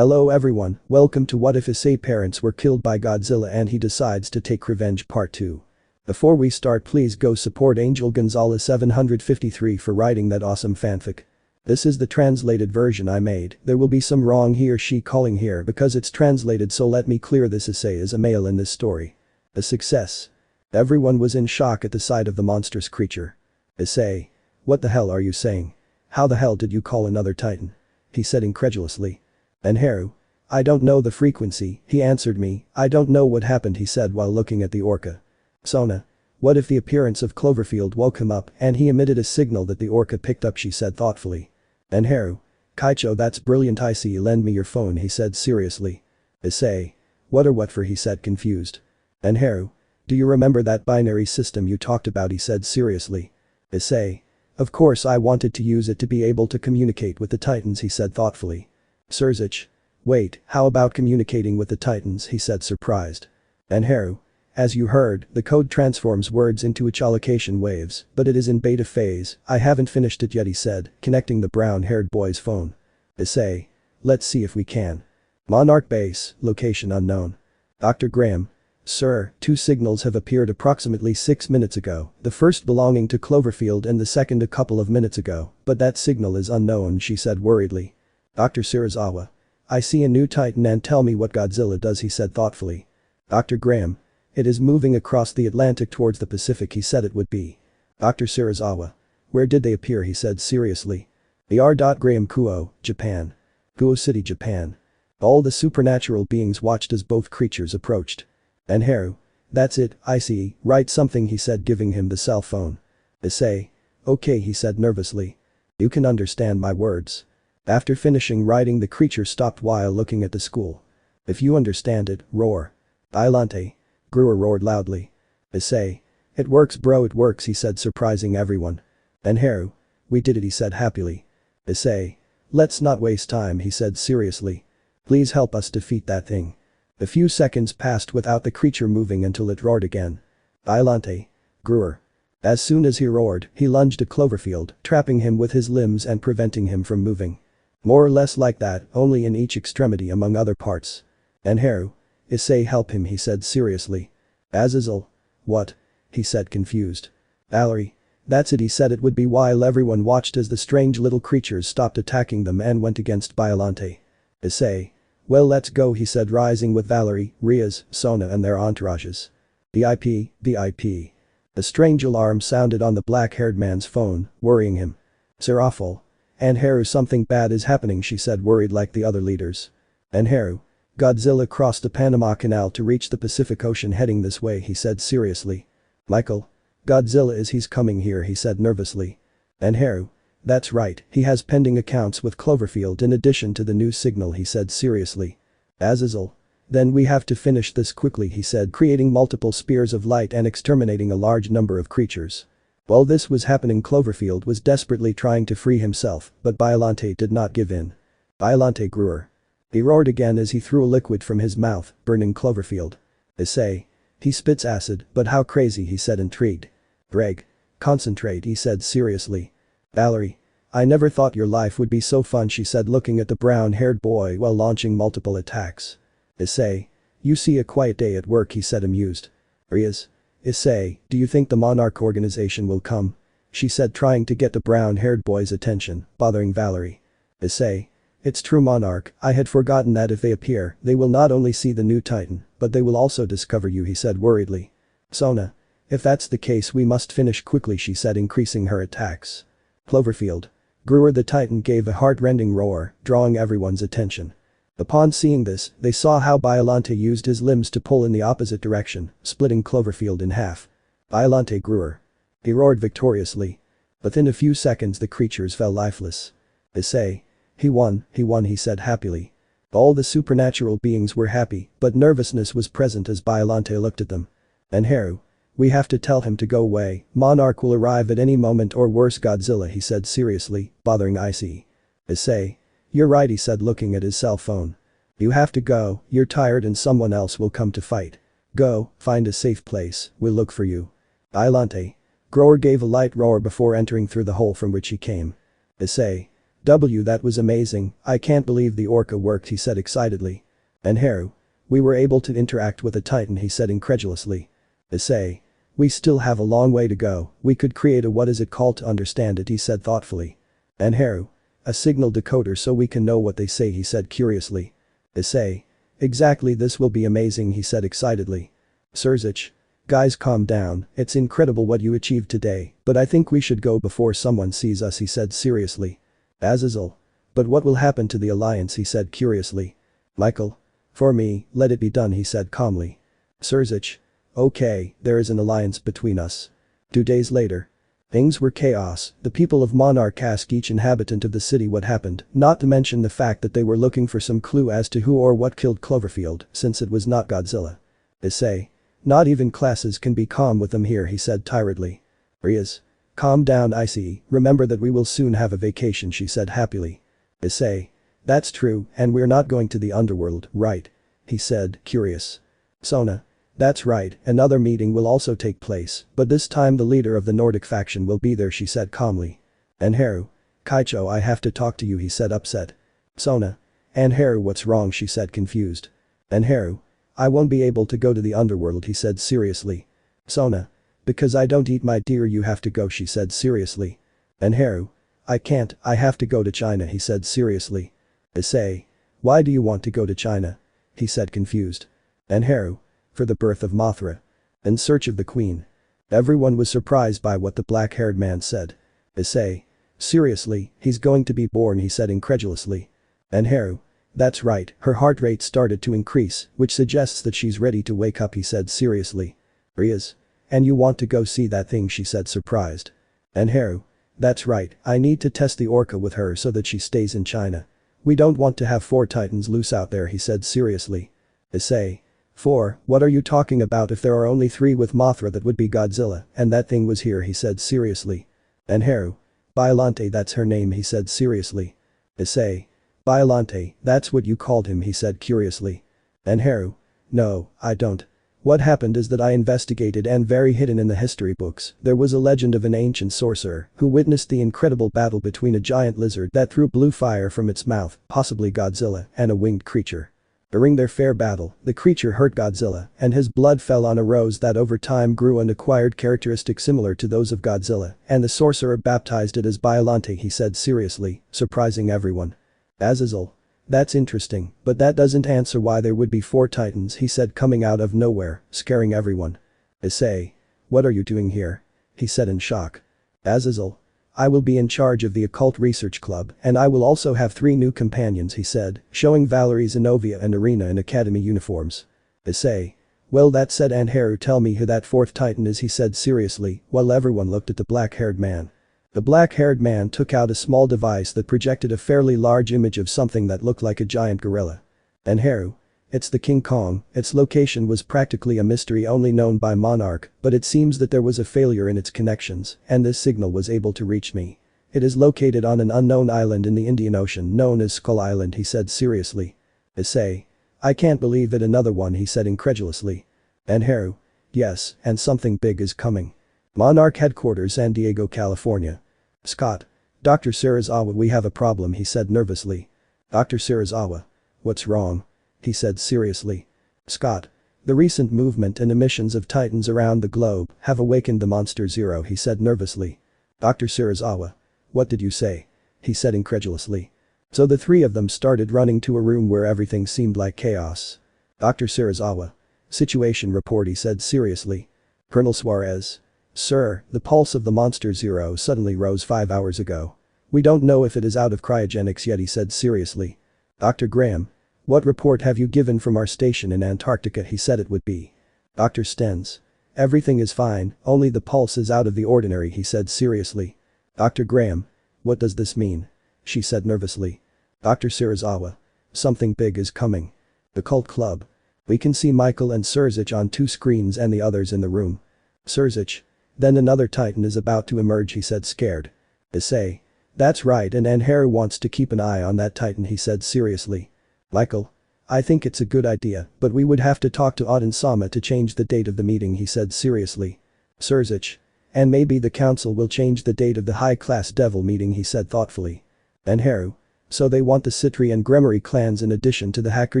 Hello everyone, welcome to What If Issei Parents Were Killed by Godzilla and He Decides to Take Revenge Part 2. Before we start, please go support Angel Gonzalez 753 for writing that awesome fanfic. This is the translated version I made. There will be some wrong he or she calling here because it's translated, so let me clear this. Issei is a male in this story. A success. Everyone was in shock at the sight of the monstrous creature. Issei. What the hell are you saying? How the hell did you call another titan? He said incredulously. And Hyoudou? I don't know the frequency, he answered me. I don't know what happened, he said while looking at the orca. Sona. What if the appearance of Cloverfield woke him up and he emitted a signal that the orca picked up, she said thoughtfully. And Hyoudou. Kaicho, that's brilliant. Issei, lend me your phone, he said seriously. Issei. What or what for, he said confused. And Hyoudou. Do you remember that binary system you talked about, he said seriously. Issei. Of course, I wanted to use it to be able to communicate with the titans, he said thoughtfully. Surzich. Wait, how about communicating with the titans, he said surprised. And Hyoudou. As you heard, the code transforms words into echolocation waves, but it is in beta phase. I haven't finished it yet, he said, connecting the brown-haired boy's phone. Issei. Let's see if we can. Monarch Base, location unknown. Dr. Graham. Sir, 2 signals have appeared approximately 6 minutes ago, the first belonging to Cloverfield and the second a couple of minutes ago, but that signal is unknown, she said worriedly. Dr. Shirazawa. I see a new titan and tell me what Godzilla does, he said thoughtfully. Dr. Graham. It is moving across the Atlantic towards the Pacific, he said it would be. Dr. Shirazawa. Where did they appear, he said seriously. R. Graham. Kuo, Japan. Kuo City, Japan. All the supernatural beings watched as both creatures approached. And Hyoudou. That's it, I see, write something, he said giving him the cell phone. Issei. Okay, he said nervously. You can understand my words. After finishing writing, the creature stopped while looking at the school. If you understand it, roar. Adelante. Gruer roared loudly. Issei. It works bro, it works, he said surprising everyone. And Hyoudou. We did it, he said happily. Issei. Let's not waste time, he said seriously. Please help us defeat that thing. A few seconds passed without the creature moving until it roared again. Adelante. Gruer. As soon as he roared, he lunged at Cloverfield, trapping him with his limbs and preventing him from moving. More or less like that, only in each extremity among other parts. And Hyoudou. Issei, help him, he said seriously. Azazel. What? He said confused. Valerie. That's it, he said it would be, while everyone watched as the strange little creatures stopped attacking them and went against Biollante. Issei. Well, let's go, he said rising with Valerie, Riaz, Sona and their entourages. VIP. A strange alarm sounded on the black-haired man's phone, worrying him. Serafal. And Hyoudou, something bad is happening, she said worried like the other leaders. And Hyoudou. Godzilla crossed the Panama Canal to reach the Pacific Ocean, heading this way, he said seriously. Michael. Godzilla he's coming here, he said nervously. And Hyoudou. That's right, he has pending accounts with Cloverfield in addition to the new signal, he said seriously. Azazel. Then we have to finish this quickly, he said, creating multiple spears of light and exterminating a large number of creatures. While this was happening, Cloverfield was desperately trying to free himself, but Biollante did not give in. Biollante Gruer. He roared again as he threw a liquid from his mouth, burning Cloverfield. Issei. He spits acid, but how crazy, he said intrigued. Greg. Concentrate, he said seriously. Valerie. I never thought your life would be so fun, she said looking at the brown-haired boy while launching multiple attacks. Issei. You see a quiet day at work, he said amused. Riaz. Issei, do you think the Monarch organization will come? She said trying to get the brown-haired boy's attention, bothering Valerie. Issei. It's true, Monarch, I had forgotten that if they appear, they will not only see the new titan, but they will also discover you, he said worriedly. Sona. If that's the case, we must finish quickly, she said increasing her attacks. Cloverfield. Gruer the titan gave a heart-rending roar, drawing everyone's attention. Upon seeing this, they saw how Biollante used his limbs to pull in the opposite direction, splitting Cloverfield in half. Biollante Gruer. He roared victoriously. Within a few seconds the creatures fell lifeless. Issei. He won, he said happily. All the supernatural beings were happy, but nervousness was present as Biollante looked at them. And Hyoudou. We have to tell him to go away, Monarch will arrive at any moment, or worse Godzilla, he said seriously, bothering Issei. Issei. You're right, he said looking at his cell phone. You have to go, you're tired and someone else will come to fight. Go, find a safe place, we'll look for you. Biollante. Grower gave a light roar before entering through the hole from which he came. Issei. That was amazing, I can't believe the orca worked, he said excitedly. And Haru. We were able to interact with a titan, he said incredulously. Issei. We still have a long way to go, we could create a what is it called to understand it, he said thoughtfully. And Haru. A signal decoder so we can know what they say, he said curiously. Issei. Exactly, this will be amazing, he said excitedly. Surzich. Guys, calm down, it's incredible what you achieved today, but I think we should go before someone sees us, he said seriously. Azazel. But what will happen to the alliance, he said curiously. Michael. For me, let it be done, he said calmly. Surzich. Okay, there is an alliance between us. 2 days later. Things were chaos, the people of Monarch asked each inhabitant of the city what happened, not to mention the fact that they were looking for some clue as to who or what killed Cloverfield, since it was not Godzilla. Issei. Not even classes can be calm with them here, he said tiredly. Riaz. Calm down, Issei, remember that we will soon have a vacation, she said happily. Issei. That's true, and we're not going to the underworld, right? He said, curious. Sona. That's right, another meeting will also take place, but this time the leader of the Nordic faction will be there, she said calmly. And Haru. Kaicho, I have to talk to you, he said upset. Sona. And Haru, what's wrong, she said confused. And Haru. I won't be able to go to the underworld, he said seriously. Sona. Because I don't eat, my dear, you have to go, she said seriously. And Haru. I can't, I have to go to China, he said seriously. Issei. Why do you want to go to China? He said confused. And Haru. For the birth of Mothra. In search of the queen. Everyone was surprised by what the black-haired man said. Issei. Seriously, he's going to be born, he said incredulously. And Haru. That's right, her heart rate started to increase, which suggests that she's ready to wake up, he said seriously. Riaz. And you want to go see that thing, she said surprised. And Haru. That's right, I need to test the orca with her so that she stays in China. We don't want to have 4 titans loose out there, he said seriously. Issei. 4, what are you talking about? If there are only 3 with Mothra, that would be Godzilla, and that thing was here, he said seriously. And Haru. Biolante, that's her name, he said seriously. Issei. Biolante, that's what you called him, he said curiously. And Haru. No, I don't. What happened is that I investigated, and very hidden in the history books, there was a legend of an ancient sorcerer who witnessed the incredible battle between a giant lizard that threw blue fire from its mouth, possibly Godzilla, and a winged creature. During their fair battle, the creature hurt Godzilla, and his blood fell on a rose that over time grew and acquired characteristics similar to those of Godzilla, and the sorcerer baptized it as Biolante, he said seriously, surprising everyone. Azazel. That's interesting, but that doesn't answer why there would be 4 titans, he said coming out of nowhere, scaring everyone. Issei. What are you doing here? He said in shock. Azazel. I will be in charge of the Occult Research Club, and I will also have 3 new companions, he said, showing Valerie, Zenobia and Irina in academy uniforms. Issei. Well, that said, and Haru, tell me who that 4th titan is, he said seriously, while everyone looked at the black-haired man. The black-haired man took out a small device that projected a fairly large image of something that looked like a giant gorilla. And Haru. It's the King Kong, its location was practically a mystery only known by Monarch, but it seems that there was a failure in its connections, and this signal was able to reach me. It is located on an unknown island in the Indian Ocean known as Skull Island, he said seriously. Issei. I can't believe it, another one, he said incredulously. And Haru. Yes, and something big is coming. Monarch headquarters, San Diego, California. Scott. Dr. Serizawa, we have a problem, he said nervously. Dr. Serizawa. What's wrong? He said seriously. Scott. The recent movement and emissions of titans around the globe have awakened the Monster Zero, he said nervously. Dr. Serizawa. What did you say? He said incredulously. So the 3 of them started running to a room where everything seemed like chaos. Dr. Serizawa. Situation report, he said seriously. Colonel Suarez. Sir, the pulse of the Monster Zero suddenly rose 5 hours ago. We don't know if it is out of cryogenics yet, he said seriously. Dr. Graham. What report have you given from our station in Antarctica? He said it would be. Dr. Stens. Everything is fine, only the pulse is out of the ordinary, he said seriously. Dr. Graham. What does this mean? She said nervously. Dr. Serizawa. Something big is coming. The cult club. We can see Michael and Surzich on 2 screens and the others in the room. Surzich. Then another titan is about to emerge, he said scared. Issei. That's right, and Haru wants to keep an eye on that titan, he said seriously. Michael. I think it's a good idea, but we would have to talk to Odin-sama to change the date of the meeting, he said seriously. Surzich. And maybe the council will change the date of the high-class devil meeting, he said thoughtfully. And Haru. So they want the Citri and Gremory clans in addition to the hacker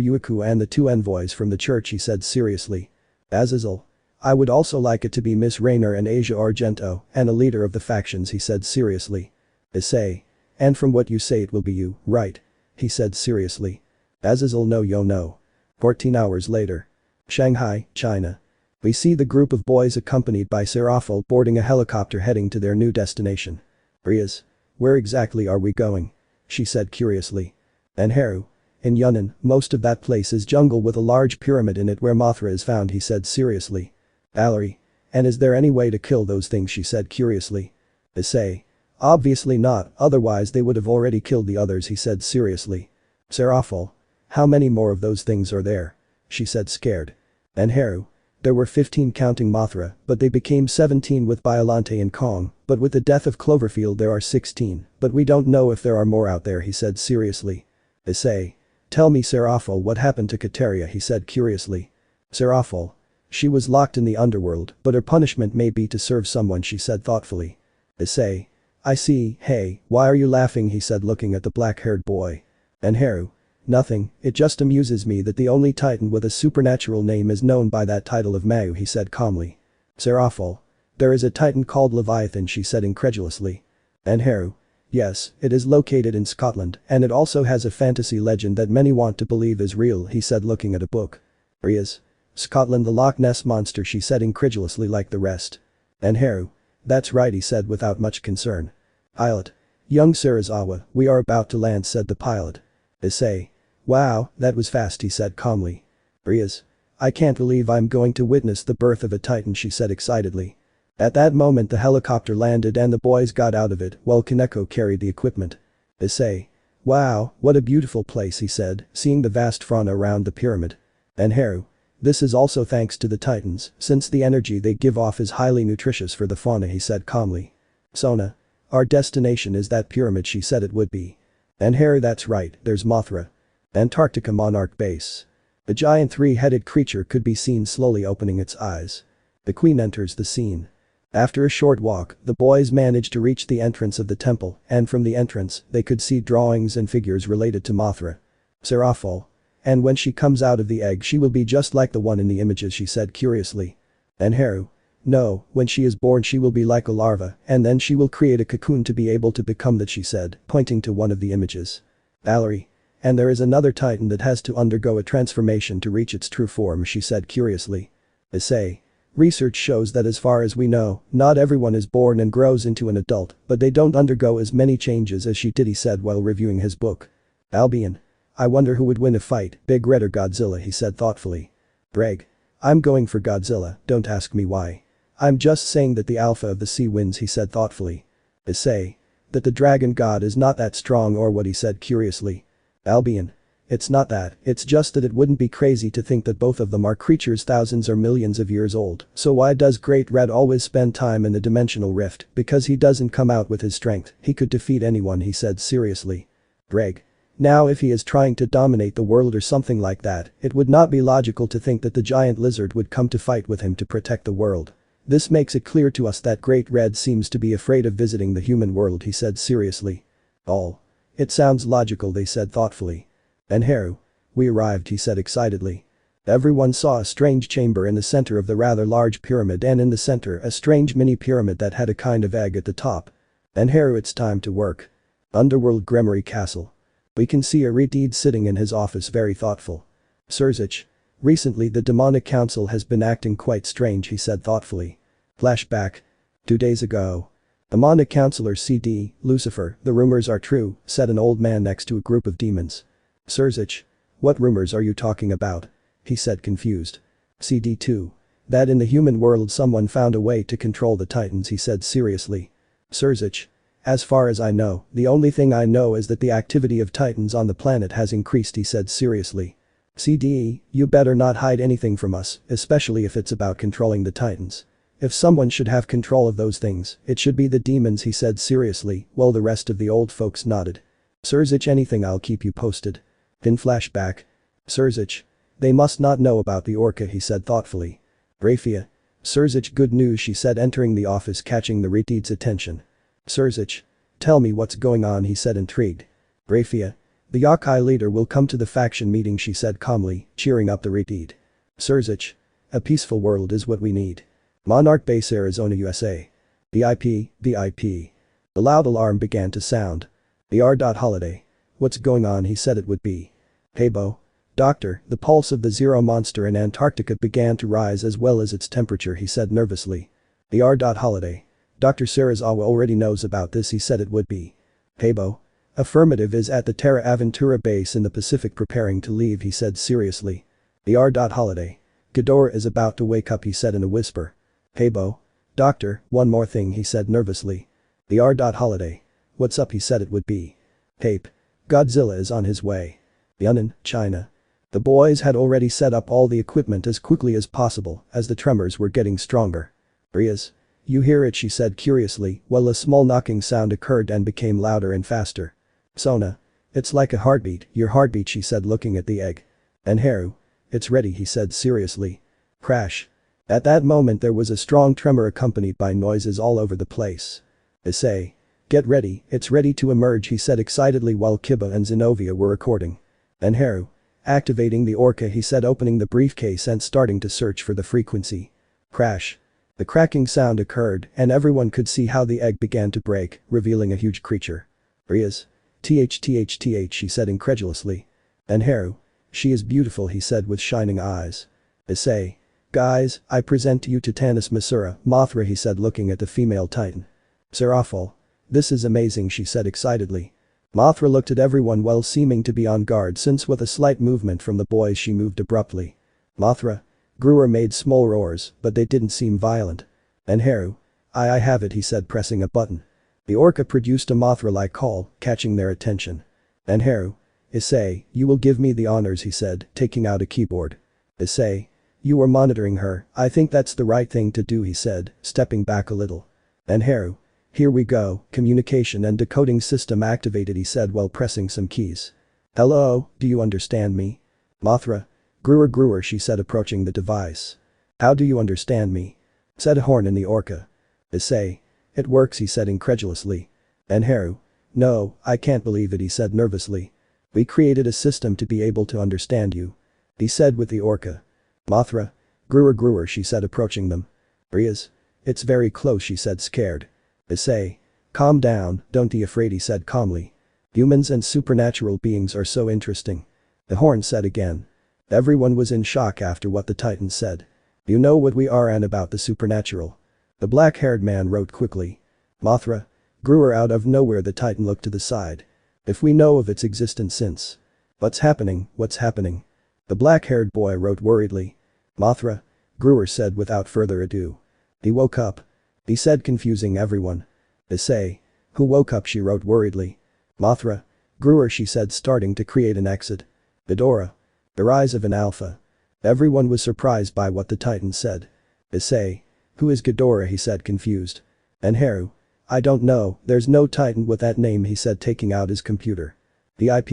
Yuiku and the two envoys from the church, he said seriously. Azazel. I would also like it to be Miss Raynor and Asia Argento, and a leader of the factions, he said seriously. Issei. And from what you say it will be you, right? He said seriously. Azazel no yo no. 14 hours later. Shanghai, China. We see the group of boys accompanied by Serafal boarding a helicopter heading to their new destination. Riaz. Where exactly are we going? She said curiously. And Haru. In Yunnan, most of that place is jungle with a large pyramid in it where Mothra is found, he said seriously. Valerie. And is there any way to kill those things, she said curiously. Issei. Obviously not, otherwise they would have already killed the others, he said seriously. Serafal. How many more of those things are there? She said scared. And Haru. There were 15 counting Mothra, but they became 17 with Biolante and Kong, but with the death of Cloverfield there are 16, but we don't know if there are more out there, he said seriously. Issei. Tell me Serafal, what happened to Kateria, he said curiously. Serafal. She was locked in the underworld, but her punishment may be to serve someone, she said thoughtfully. Issei. I see, hey, why are you laughing, he said looking at the black-haired boy. And Haru. Nothing, it just amuses me that the only titan with a supernatural name is known by that title of Mayu, he said calmly. Serafal. There is a titan called Leviathan, she said incredulously. And Haru. Yes, it is located in Scotland, and it also has a fantasy legend that many want to believe is real, he said looking at a book. Riaz. Scotland, the Loch Ness monster, she said incredulously like the rest. And Haru. That's right, he said without much concern. Pilot. Young Serizawa, we are about to land, said the pilot. Issei. Wow, that was fast, he said calmly. Riaz. I can't believe I'm going to witness the birth of a titan, she said excitedly. At that moment the helicopter landed and the boys got out of it while Kaneko carried the equipment. Issei. Wow, what a beautiful place, he said, seeing the vast fauna around the pyramid. And Haru. This is also thanks to the titans, since the energy they give off is highly nutritious for the fauna, he said calmly. Sona. Our destination is that pyramid, she said it would be. And Haru. That's right, there's Mothra. Antarctica Monarch Base. A giant three-headed creature could be seen slowly opening its eyes. The queen enters the scene. After a short walk, the boys managed to reach the entrance of the temple, and from the entrance, they could see drawings and figures related to Mothra. Serafal. And when she comes out of the egg she will be just like the one in the images, she said curiously. And Haru. No, when she is born she will be like a larva, and then she will create a cocoon to be able to become that, she said, pointing to one of the images. Valerie. And there is another titan that has to undergo a transformation to reach its true form, she said curiously. Issei. Research shows that as far as we know, not everyone is born and grows into an adult, but they don't undergo as many changes as she did, he said while reviewing his book. Albion. I wonder who would win a fight, Big Red or Godzilla, he said thoughtfully. Greg. I'm going for Godzilla, don't ask me why. I'm just saying that the alpha of the sea wins, he said thoughtfully. Issei. That the dragon god is not that strong or what, he said curiously. Albion. It's not that, it's just that it wouldn't be crazy to think that both of them are creatures thousands or millions of years old, so why does Great Red always spend time in the dimensional rift? Because he doesn't come out with his strength, he could defeat anyone, he said seriously. Greg. Now if he is trying to dominate the world or something like that, it would not be logical to think that the giant lizard would come to fight with him to protect the world. This makes it clear to us that Great Red seems to be afraid of visiting the human world, he said seriously. All. It sounds logical, they said thoughtfully. And Haru. We arrived, he said excitedly. Everyone saw a strange chamber in the center of the rather large pyramid, and in the center a strange mini pyramid that had a kind of egg at the top. And Haru. It's time to work. Underworld Gremory Castle. We can see Arideed sitting in his office very thoughtful. Surzich. Recently the demonic council has been acting quite strange, he said thoughtfully. Flashback. 2 days ago. Demonic Counselor CD, Lucifer, the rumors are true, said an old man next to a group of demons. Surzich. What rumors are you talking about? He said confused. CD2. That in the human world someone found a way to control the titans, he said seriously. Surzich. As far as I know, the only thing I know is that the activity of titans on the planet has increased, he said seriously. CDE, you better not hide anything from us, especially if it's about controlling the titans. If someone should have control of those things, it should be the demons, he said seriously, while the rest of the old folks nodded. Surzich. Anything, I'll keep you posted. In flashback. Surzich. They must not know about the orca, he said thoughtfully. Rafia. Surzich. Good news, she said entering the office, catching the Redeed's attention. Surzich. Tell me what's going on, he said intrigued. Rafia. The Yokai leader will come to the faction meeting, she said calmly, cheering up the retreat. Surzich. A peaceful world is what we need. Monarch Base, Arizona, USA. VIP. The loud alarm began to sound. The R.Holiday. What's going on, he said it would be. Hey Bo. Doctor, the pulse of the Zero monster in Antarctica began to rise as well as its temperature, he said nervously. The R.Holiday. Dr. Sarazawa already knows about this, he said it would be. Hey Bo. Affirmative, is at the Terra Aventura base in the Pacific preparing to leave, he said seriously. The R.Holiday. Ghidorah is about to wake up, he said in a whisper. Hey Bo. Doctor, one more thing, he said nervously. The R.Holiday. What's up, he said it would be. Tape. Godzilla is on his way. Yunnan, China. The boys had already set up all the equipment as quickly as possible as the tremors were getting stronger. Riaz. You hear it, she said curiously, while a small knocking sound occurred and became louder and faster. Sona. It's like a heartbeat, your heartbeat, she said looking at the egg. And Haru. It's ready, he said seriously. Crash. At that moment there was a strong tremor accompanied by noises all over the place. Issei. Get ready, it's ready to emerge, he said excitedly while Kiba and Zenobia were recording. And Haru. Activating the Orca, he said opening the briefcase and starting to search for the frequency. Crash. The cracking sound occurred and everyone could see how the egg began to break, revealing a huge creature. Riaz. Th, she said incredulously. And Haru. She is beautiful, he said with shining eyes. Issei. Guys, I present to you Titanus Masura, Mothra, he said looking at the female titan. Serafal. This is amazing, she said excitedly. Mothra looked at everyone while seeming to be on guard since with a slight movement from the boys she moved abruptly. Mothra. Gruer made small roars, but they didn't seem violent. And Haru. I have it, he said pressing a button. The Orca produced a Mothra-like call, catching their attention. And Haru. Issei, you will give me the honors, he said, taking out a keyboard. Issei. You were monitoring her, I think that's the right thing to do, he said, stepping back a little. And Haru. Here we go, communication and decoding system activated, he said while pressing some keys. Hello, do you understand me? Mothra. Gruer, she said approaching the device. How do you understand me? Said a horn in the Orca. Issei. It works, he said incredulously. And Haru. No, I can't believe it, he said nervously. We created a system to be able to understand you. He said with the Orca. Mothra. Gruer, she said approaching them. Riaz. It's very close, she said scared. Issei. Calm down, don't be afraid, he said calmly. Humans and supernatural beings are so interesting. The horn said again. Everyone was in shock after what the Titan said. You know what we are and about the supernatural. The black-haired man wrote quickly. Mothra. Gruer. Out of nowhere the Titan looked to the side. If we know of its existence since. What's happening? The black-haired boy wrote worriedly. Mothra. Gruer said without further ado. He woke up. He said confusing everyone. Issei. Who woke up, she wrote worriedly. Mothra. Gruer, she said starting to create an exit. Ghidorah. The rise of an alpha. Everyone was surprised by what the Titan said. Issei. Who is Ghidorah, he said confused. And Haru. I don't know, there's no Titan with that name, he said taking out his computer. VIP.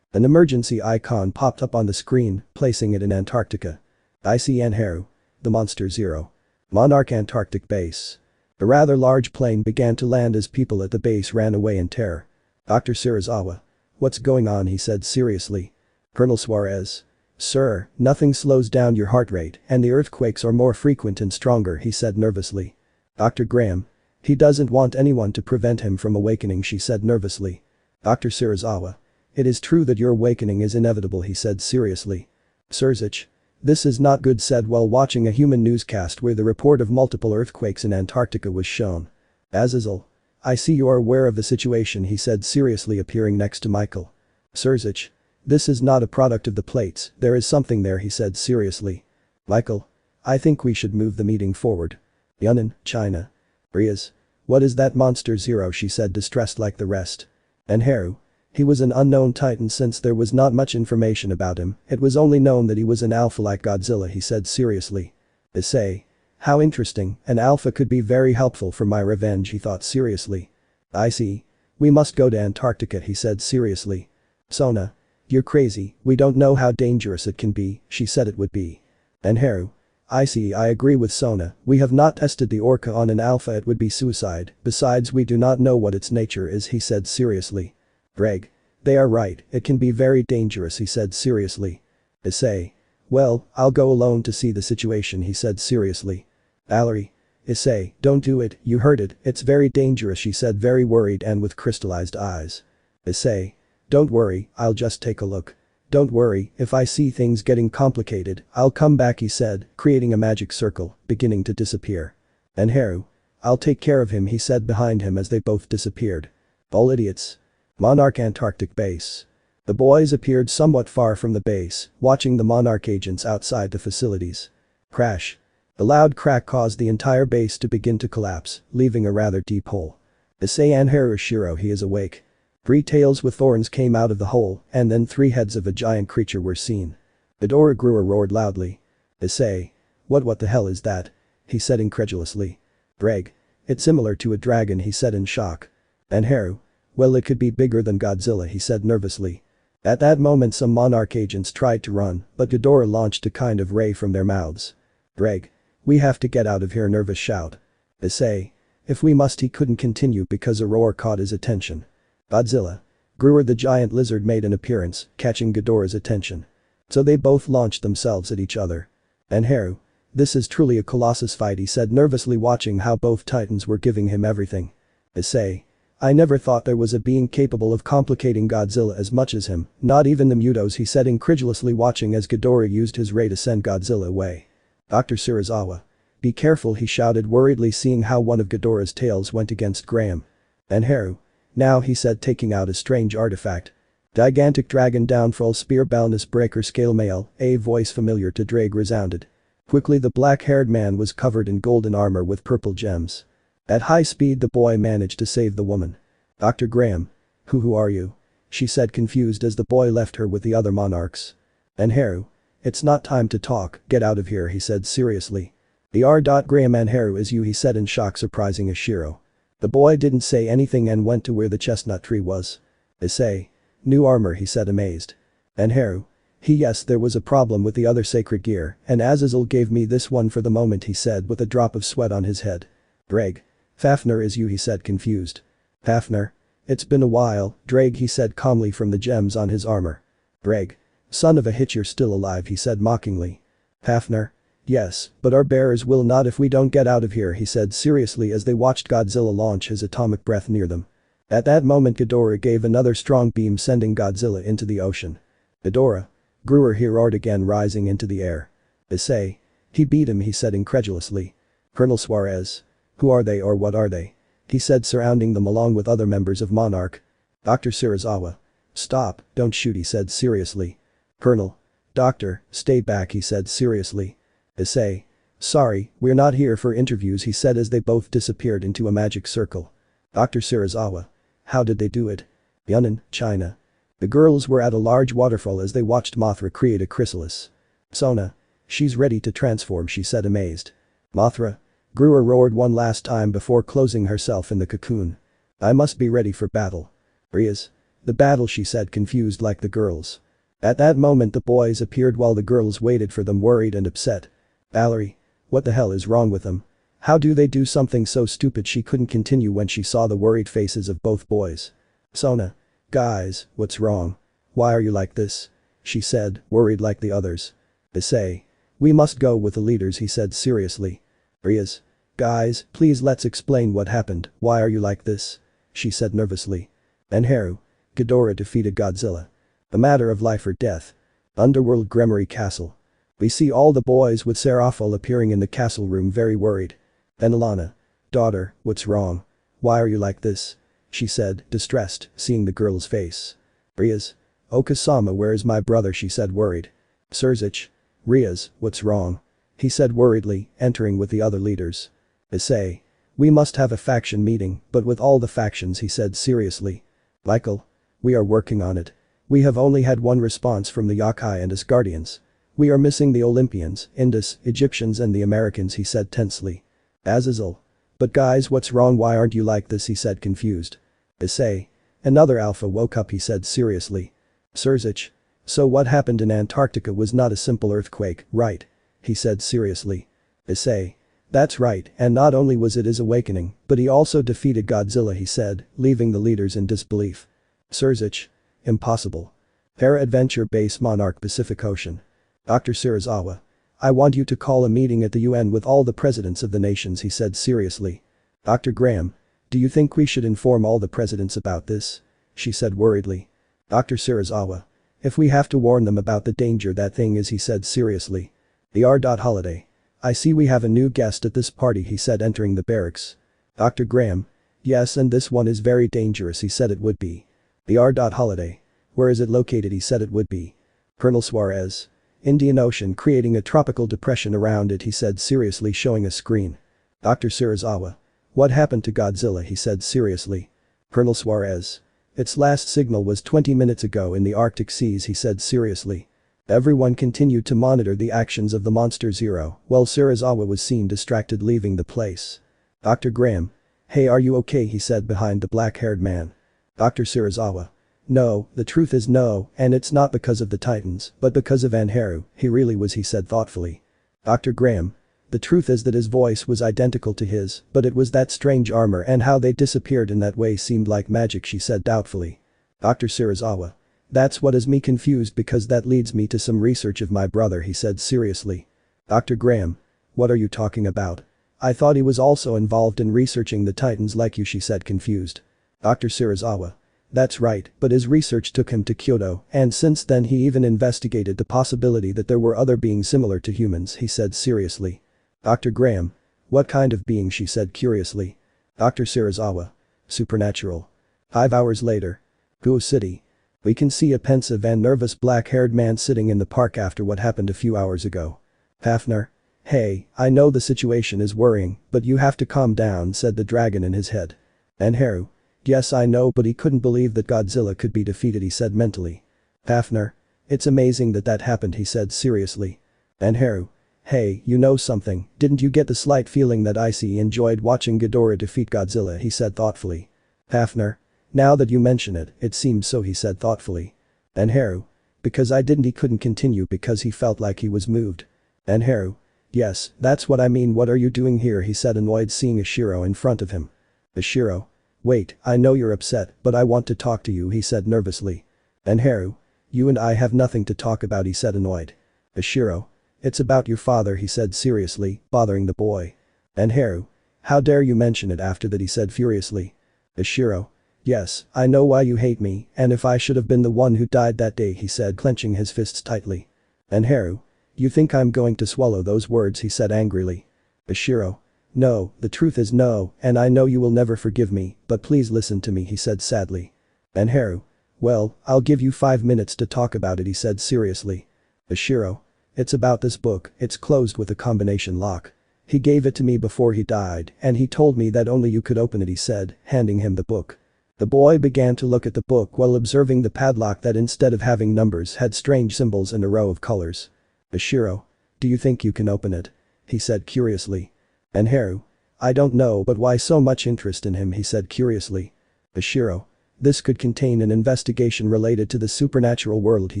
An emergency icon popped up on the screen, placing it in Antarctica. Issei and Haru. The Monster Zero. Monarch Antarctic Base. A rather large plane began to land as people at the base ran away in terror. Dr. Sarazawa. What's going on, he said seriously. Colonel Suarez. Sir, nothing slows down your heart rate and the earthquakes are more frequent and stronger, he said nervously. Dr. Graham. He doesn't want anyone to prevent him from awakening, she said nervously. Dr. Sarazawa. It is true that your awakening is inevitable, he said seriously. Surzich. This is not good, said while watching a human newscast where the report of multiple earthquakes in Antarctica was shown. Azazel. I see you are aware of the situation, he said seriously appearing next to Michael. Surzich. This is not a product of the plates, there is something there, he said seriously. Michael. I think we should move the meeting forward. Yunnan, China. Riaz. What is that Monster Zero, she said distressed like the rest. And Haru. He was an unknown Titan since there was not much information about him, it was only known that he was an alpha like Godzilla, he said seriously. Issei. How interesting, an alpha could be very helpful for my revenge, he thought seriously. I see. We must go to Antarctica, he said seriously. Sona. You're crazy, we don't know how dangerous it can be, she said it would be. And Haru. I see, I agree with Sona, we have not tested the Orca on an alpha, it would be suicide, besides we do not know what its nature is, he said seriously. Greg. They are right, it can be very dangerous, he said seriously. Issei. Well, I'll go alone to see the situation, he said seriously. Valerie. Issei, don't do it, you heard it, it's very dangerous, she said very worried and with crystallized eyes. Issei. Don't worry, I'll just take a look. Don't worry, if I see things getting complicated, I'll come back, he said, creating a magic circle, beginning to disappear. And Haru. I'll take care of him, he said behind him as they both disappeared. All idiots. Monarch Antarctic Base. The boys appeared somewhat far from the base, watching the Monarch agents outside the facilities. Crash. The loud crack caused the entire base to begin to collapse, leaving a rather deep hole. Issei and Harushiro, he is awake. 3 tails with thorns came out of the hole, and then 3 heads of a giant creature were seen. Ghidorah roared loudly. Issei. What the hell is that? He said incredulously. Greg. It's similar to a dragon, he said in shock. And Haru. Well, it could be bigger than Godzilla, he said nervously. At that moment some Monarch agents tried to run, but Ghidorah launched a kind of ray from their mouths. Greg. We have to get out of here, nervous shout. Issei. If we must, he couldn't continue because a roar caught his attention. Godzilla. Gruer the giant lizard made an appearance, catching Ghidorah's attention. So they both launched themselves at each other. And Haru. This is truly a colossus fight, he said nervously watching how both titans were giving him everything. Issei. I never thought there was a being capable of complicating Godzilla as much as him, not even the Mutos, he said incredulously watching as Ghidorah used his ray to send Godzilla away. Dr. Serizawa. Be careful, he shouted worriedly seeing how one of Ghidorah's tails went against Graham. And Haru. Now, he said taking out a strange artifact. Gigantic dragon downfall spear balance breaker scale mail, a voice familiar to Drake resounded. Quickly the black-haired man was covered in golden armor with purple gems. At high speed the boy managed to save the woman. Dr. Graham. Who are you? She said confused as the boy left her with the other monarchs. And Haru. It's not time to talk, get out of here, he said seriously. Graham and Haru is you, he said in shock surprising Ishiro. The boy didn't say anything and went to where the chestnut tree was. Issei. New armor, he said amazed. And Haru. Yes, there was a problem with the other sacred gear, and Azazel gave me this one for the moment, he said with a drop of sweat on his head. Drake. Fafnir is you, he said confused. Fafnir. It's been a while, Drake, he said calmly from the gems on his armor. Drake. Son of a hitch, you're still alive, he said mockingly. Fafnir. Yes, but our bearers will not if we don't get out of here, he said seriously as they watched Godzilla launch his atomic breath near them. At that moment Ghidorah gave another strong beam sending Godzilla into the ocean. Ghidorah. Gruer roared again rising into the air. Issei. He beat him, he said incredulously. Colonel Suarez. Who are they or what are they? He said surrounding them along with other members of Monarch. Dr. Serizawa. Stop, don't shoot, he said seriously. Colonel. Doctor, stay back, he said seriously. Issei. Sorry, we're not here for interviews, he said as they both disappeared into a magic circle. Dr. Serizawa. How did they do it? Yunnan, China. The girls were at a large waterfall as they watched Mothra create a chrysalis. Sona. She's ready to transform, she said amazed. Mothra. Gruer roared one last time before closing herself in the cocoon. I must be ready for battle. Riaz. The battle, she said confused like the girls. At that moment the boys appeared while the girls waited for them worried and upset. Valerie. What the hell is wrong with them? How do they do something so stupid? She couldn't continue when she saw the worried faces of both boys. Sona. Guys, what's wrong? Why are you like this? She said, worried like the others. Issei. We must go with the leaders, he said seriously. Riaz. Guys, please let's explain what happened, why are you like this? She said nervously. And Haru. Ghidorah defeated Godzilla. A matter of life or death. Underworld Gremory Castle. We see all the boys with Seraphil appearing in the castle room very worried. Then Alana. Daughter, what's wrong? Why are you like this? She said, distressed, seeing the girl's face. Riaz. Okasama, where is my brother? She said worried. Surzich. Riaz, what's wrong? He said worriedly, entering with the other leaders. Issei. We must have a faction meeting, but with all the factions, he said seriously. Michael. We are working on it. We have only had one response from the Yokai and Asgardians. We are missing the Olympians, Indus, Egyptians and the Americans, he said tensely. Azazel. But guys, what's wrong? Why aren't you like this? He said confused. Issei. Another alpha woke up, he said seriously. Surzich. So what happened in Antarctica was not a simple earthquake, right? He said seriously. Issei. That's right, and not only was it his awakening, but he also defeated Godzilla, he said, leaving the leaders in disbelief. Surzich. Impossible. Para-adventure base Monarch Pacific Ocean. Dr. Serizawa. I want you to call a meeting at the UN with all the presidents of the nations, he said seriously. Dr. Graham. Do you think we should inform all the presidents about this? She said worriedly. Dr. Serizawa. If we have to warn them about the danger that thing is, he said seriously. The R. Holiday. I see we have a new guest at this party, he said entering the barracks. Dr. Graham. Yes, and this one is very dangerous, he said it would be. The R. Holiday. Where is it located, he said it would be. Colonel Suarez. Indian Ocean, creating a tropical depression around it, he said seriously, showing a screen. Dr. Serizawa. What happened to Godzilla, he said seriously. Colonel Suarez. Its last signal was 20 minutes ago in the Arctic seas, he said seriously. Everyone continued to monitor the actions of the Monster Zero while Serizawa was seen distracted leaving the place. Dr. Graham. Hey, are you okay, he said behind the black-haired man. Dr. Serizawa. No, the truth is no, and it's not because of the Titans, but because of Anharu, he really was, he said thoughtfully. Dr. Graham. The truth is that his voice was identical to his, but it was that strange armor and how they disappeared in that way seemed like magic, she said doubtfully. Dr. Serizawa. That's what has me confused because that leads me to some research of my brother, he said seriously. Dr. Graham. What are you talking about? I thought he was also involved in researching the Titans like you, she said confused. Dr. Serizawa. That's right, but his research took him to Kyoto, and since then he even investigated the possibility that there were other beings similar to humans, he said seriously. Dr. Graham. What kind of being, she said curiously. Dr. Serizawa. Supernatural. 5 hours later. Go City. We can see a pensive and nervous black-haired man sitting in the park after what happened a few hours ago. Fafnir. Hey, I know the situation is worrying, but you have to calm down, said the dragon in his head. Anharu. Yes, I know, but he couldn't believe that Godzilla could be defeated, he said mentally. Fafnir. It's amazing that that happened, he said seriously. Anharu. Hey, you know something, didn't you get the slight feeling that Issei enjoyed watching Ghidorah defeat Godzilla, he said thoughtfully. Fafnir. Now that you mention it, it seemed so, he said thoughtfully. Anharu. Because I didn't, he couldn't continue because he felt like he was moved. Anharu. Yes, that's what I mean, what are you doing here, he said annoyed seeing Ishiro in front of him. Ishiro. Wait, I know you're upset, but I want to talk to you, he said nervously. Anharu. You and I have nothing to talk about, he said annoyed. Ishiro. It's about your father, he said seriously, bothering the boy. Anharu. How dare you mention it after that, he said furiously. Ishiro. Yes, I know why you hate me, and if I should have been the one who died that day, he said clenching his fists tightly. Anharu. You think I'm going to swallow those words, he said angrily. Ishiro. No, the truth is no, and I know you will never forgive me, but please listen to me, he said sadly. Anharu. Well, I'll give you 5 minutes to talk about it, he said seriously. Ishiro. It's about this book, it's closed with a combination lock. He gave it to me before he died, and he told me that only you could open it, he said, handing him the book. The boy began to look at the book while observing the padlock that instead of having numbers had strange symbols and a row of colors. Ishiro. Do you think you can open it? He said curiously. Anharu. I don't know, but why so much interest in him, he said curiously. Ishiro. This could contain an investigation related to the supernatural world, he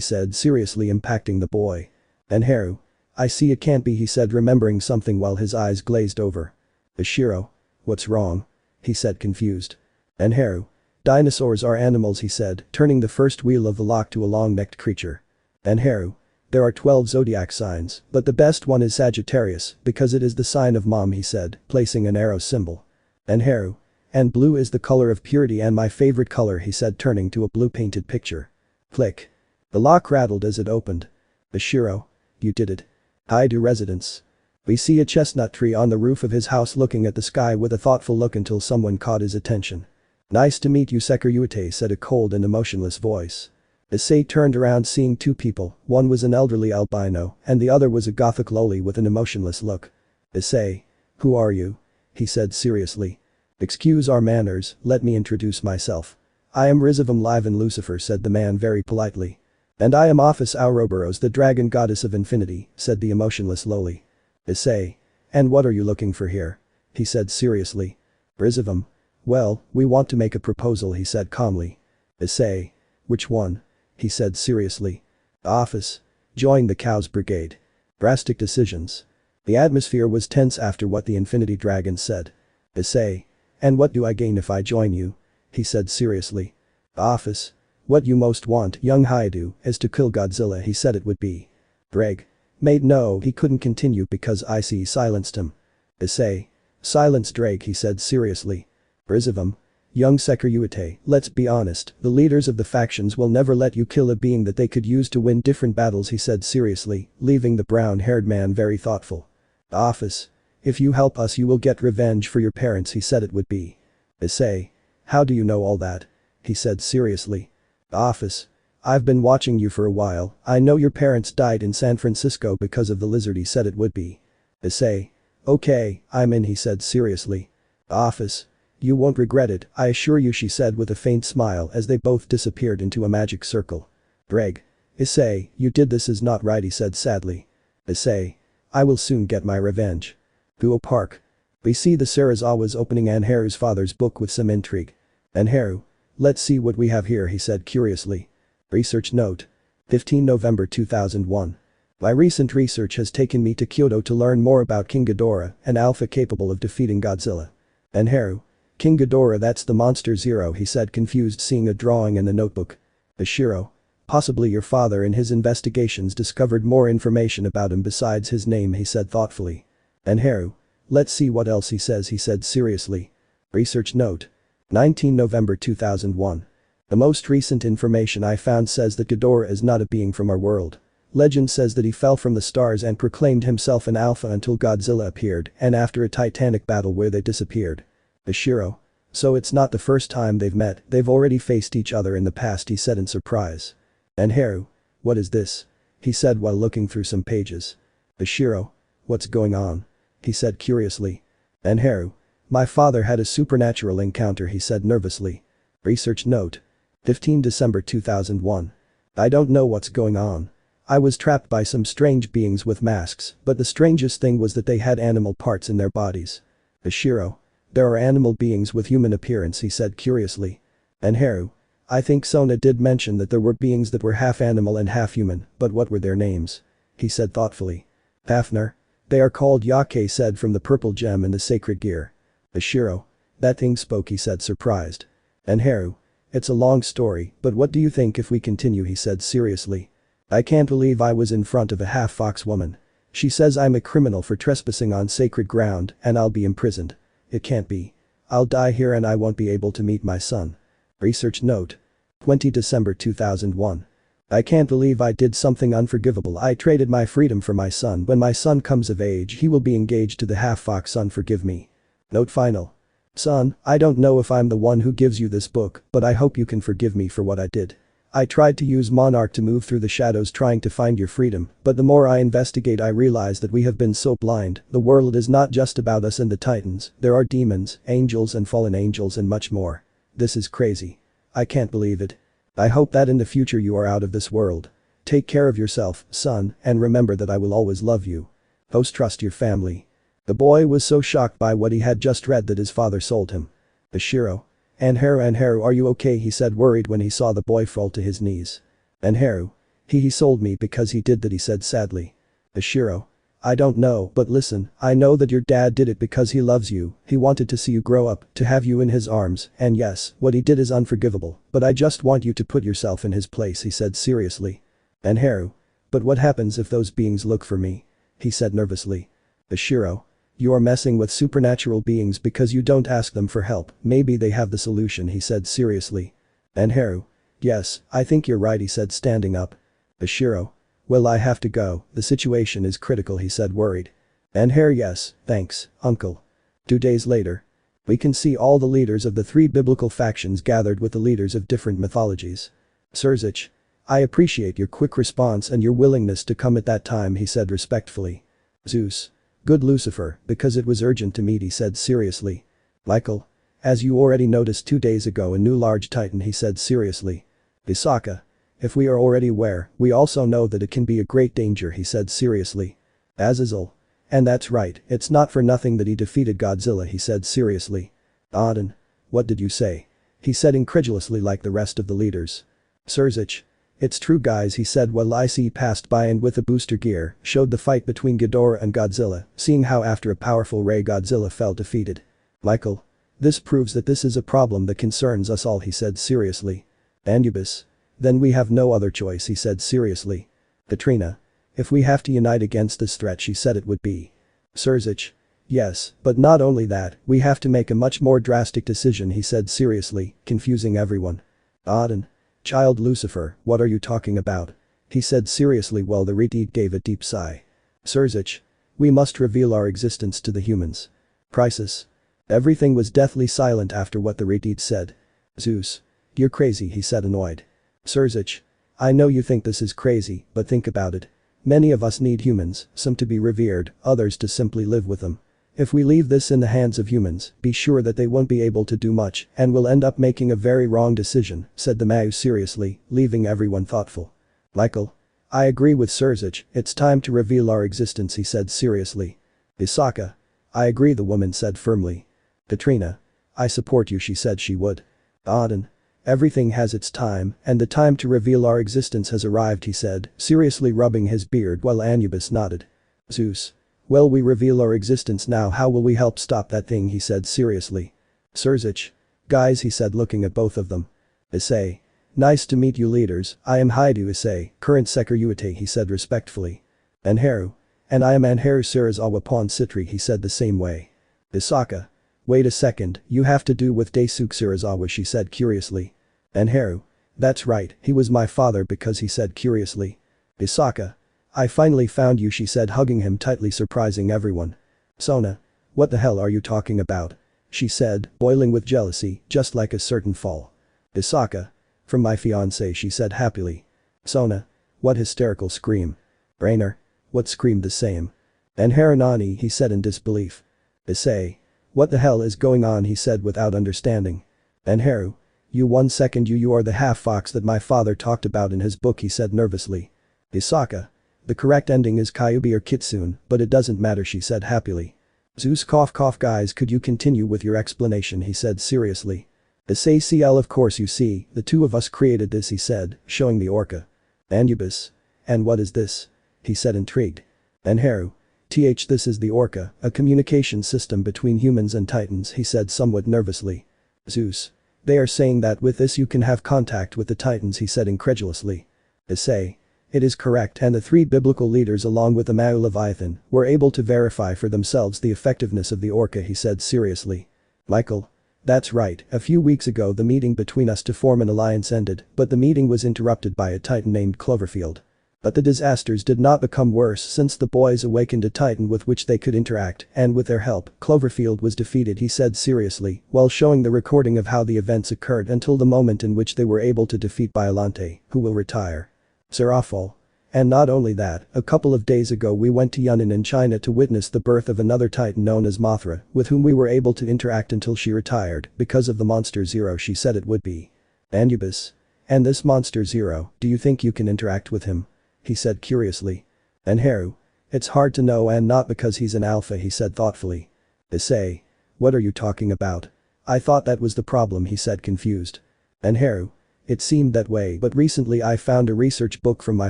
said seriously impacting the boy. Anharu. I see it can't be, he said remembering something while his eyes glazed over. Ishiro. What's wrong? He said confused. Anharu. Dinosaurs are animals, he said, turning the first wheel of the lock to a long-necked creature. Anharu. There are 12 zodiac signs, but the best one is Sagittarius because it is the sign of mom, he said, placing an arrow symbol. Anharu. And blue is the color of purity and my favorite color, he said turning to a blue painted picture. Click. The lock rattled as it opened. Ishiro. You did it. Hyoudou residence. We see a chestnut tree on the roof of his house looking at the sky with a thoughtful look until someone caught his attention. Nice to meet you, Sekiryu, said a cold and emotionless voice. Issei turned around seeing 2 people, one was an elderly albino and the other was a gothic loli with an emotionless look. Issei. Who are you? He said seriously. Excuse our manners, let me introduce myself. I am Rizavam Livan Lucifer, said the man very politely. And I am Office Ouroboros, the dragon goddess of infinity, said the emotionless loli. Issei. And what are you looking for here? He said seriously. Rizavam. Well, we want to make a proposal, he said calmly. Issei. Which one? He said seriously. Office. Join the Cows Brigade. Drastic decisions. The atmosphere was tense after what the Infinity Dragon said. Issei. And what do I gain if I join you? He said seriously. Office. What you most want, young Hyoudou, is to kill Godzilla, he said it would be. Greg. Mate, no, he couldn't continue because Issei silenced him. Issei. Silence Drake, he said seriously. Rizavum. Young Sekiryu, let's be honest, the leaders of the factions will never let you kill a being that they could use to win different battles, he said seriously, leaving the brown-haired man very thoughtful. Office. If you help us you will get revenge for your parents, he said it would be. Issei. How do you know all that? He said seriously. Office. I've been watching you for a while, I know your parents died in San Francisco because of the lizard, he said it would be. Issei. Okay, I'm in, he said seriously. Office. You won't regret it, I assure you, she said with a faint smile as they both disappeared into a magic circle. Greg. Issei, you did this is not right, he said sadly. Issei. I will soon get my revenge. Guo Park. We see the Sarazawas opening Anharu's father's book with some intrigue. Anharu. Let's see what we have here, he said curiously. Research note. 15 November 2001. My recent research has taken me to Kyoto to learn more about King Ghidorah, an alpha capable of defeating Godzilla. Anharu. King Ghidorah, that's the monster Zero, he said confused seeing a drawing in the notebook. Ashiro. Possibly your father in his investigations discovered more information about him besides his name, he said thoughtfully. Anharu. Let's see what else he said seriously. Research note. 19 November 2001. The most recent information I found says that Ghidorah is not a being from our world. Legend says that he fell from the stars and proclaimed himself an alpha until Godzilla appeared and after a titanic battle where they disappeared. Ashiro. So it's not the first time they've met, they've already faced each other in the past, he said in surprise. Anharu. What is this? He said while looking through some pages. Ashiro. What's going on? He said curiously. Anharu. My father had a supernatural encounter, he said nervously. Research note. 15 December 2001. I don't know what's going on. I was trapped by some strange beings with masks, but the strangest thing was that they had animal parts in their bodies. Ashiro. There are animal beings with human appearance, he said curiously. Anharu. I think Sona did mention that there were beings that were half animal and half human, but what were their names? He said thoughtfully. Fafnir. They are called Yake, said from the purple gem in the sacred gear. Ashiro. That thing spoke, he said surprised. Anharu. It's a long story, but what do you think if we continue, he said seriously. I can't believe I was in front of a half-fox woman. She says I'm a criminal for trespassing on sacred ground and I'll be imprisoned. It can't be. I'll die here and I won't be able to meet my son. Research note. 20 December 2001. I can't believe I did something unforgivable. I traded my freedom for my son. When my son comes of age he will be engaged to the half-fox son. Forgive me. Note final. Son, I don't know if I'm the one who gives you this book, but I hope you can forgive me for what I did. I tried to use Monarch to move through the shadows trying to find your freedom, but the more I investigate I realize that we have been so blind. The world is not just about us and the Titans, there are demons, angels and fallen angels and much more. This is crazy. I can't believe it. I hope that in the future you are out of this world. Take care of yourself, son, and remember that I will always love you. Post trust your family. The boy was so shocked by what he had just read that his father sold him. Ashiro. Anharu, are you okay? He said worried when he saw the boy fall to his knees. Anharu. He sold me because he did that, he said sadly. Ashiro. I don't know, but listen, I know that your dad did it because he loves you, he wanted to see you grow up, to have you in his arms, and yes, what he did is unforgivable, but I just want you to put yourself in his place, he said seriously. Anharu. But what happens if those beings look for me? He said nervously. Ashiro. You are messing with supernatural beings because you don't ask them for help, maybe they have the solution, he said seriously. Anharu. Yes, I think you're right, he said standing up. Ashiro. Well, I have to go, the situation is critical, he said worried. Anharu. Yes, thanks, uncle. 2 days later. We can see all the leaders of the 3 biblical factions gathered with the leaders of different mythologies. Surzich. I appreciate your quick response and your willingness to come at that time, he said respectfully. Zeus. Good Lucifer, because it was urgent to meet, he said seriously. Michael. As you already noticed 2 days ago, a new large titan, he said seriously. Visaka. If we are already aware, we also know that it can be a great danger, he said seriously. Azazel. And that's right, it's not for nothing that he defeated Godzilla, he said seriously. Auden. What did you say? He said incredulously like the rest of the leaders. Surzich. It's true guys, he said while Issei passed by and with a booster gear showed the fight between Ghidorah and Godzilla, seeing how after a powerful ray Godzilla fell defeated. Michael. This proves that this is a problem that concerns us all, he said seriously. Anubis. Then we have no other choice, he said seriously. Katrina. If we have to unite against this threat, she said, it would be. Surzich. Yes, but not only that, we have to make a much more drastic decision, he said seriously, confusing everyone. Auden. Child Lucifer, what are you talking about? He said seriously while the Redeed gave a deep sigh. Surzich. We must reveal our existence to the humans. Crisis. Everything was deathly silent after what the Redeed said. Zeus. You're crazy, he said annoyed. Surzich. I know you think this is crazy, but think about it. Many of us need humans, some to be revered, others to simply live with them. If we leave this in the hands of humans, be sure that they won't be able to do much and will end up making a very wrong decision, said the Mao seriously, leaving everyone thoughtful. Michael. I agree with Surzich, it's time to reveal our existence, he said seriously. Isaka. I agree, the woman said firmly. Katrina. I support you, she said she would. Auden. Everything has its time, and the time to reveal our existence has arrived, he said, seriously rubbing his beard while Anubis nodded. Zeus. Well, we reveal our existence now, how will we help stop that thing, he said seriously. Surzich. Guys, he said looking at both of them. Issei. Nice to meet you leaders, I am Hyoudou Issei, current secretary, he said respectfully. Anharu. And I am Anharu Sarazawa Pawn Sitri, he said the same way. Isaka. Wait a second, you have to do with Daisuke Sarazawa, she said curiously. Anharu. That's right, he was my father because he said curiously. Isaka. I finally found you, she said hugging him tightly, surprising everyone. Sona. What the hell are you talking about? She said, boiling with jealousy, just like a certain fall. Isaka. From my fiancé, she said happily. Sona. What hysterical scream. Rainer. What screamed the same? Anharanani, he said in disbelief. Issei. What the hell is going on, he said without understanding. Anharu. You 1 second, you are the half-fox that my father talked about in his book, he said nervously. Isaka. The correct ending is Kyubi or Kitsune, but it doesn't matter, she said happily. Zeus cough cough. Guys, could you continue with your explanation, he said seriously. Issei CL, of course, you see, the two of us created this, he said, showing the orca. Anubis. And what is this? He said intrigued. Anharu. This is the orca, a communication system between humans and titans, he said somewhat nervously. Zeus. They are saying that with this you can have contact with the titans, he said incredulously. Issei. It is correct, and the 3 biblical leaders along with the Mao Leviathan were able to verify for themselves the effectiveness of the orca, he said seriously. Michael. That's right, a few weeks ago the meeting between us to form an alliance ended, but the meeting was interrupted by a titan named Cloverfield. But the disasters did not become worse since the boys awakened a titan with which they could interact, and with their help, Cloverfield was defeated, he said seriously, while showing the recording of how the events occurred until the moment in which they were able to defeat Biolante, who will retire. Serafal. And not only that, a couple of days ago we went to Yunnan in China to witness the birth of another titan known as Mothra, with whom we were able to interact until she retired, because of the Monster Zero, she said it would be. Anubis. And this Monster Zero, do you think you can interact with him? He said curiously. Anharu. It's hard to know, and not because he's an alpha, he said thoughtfully. Issei. What are you talking about? I thought that was the problem, he said confused. Anharu. It seemed that way, but recently I found a research book from my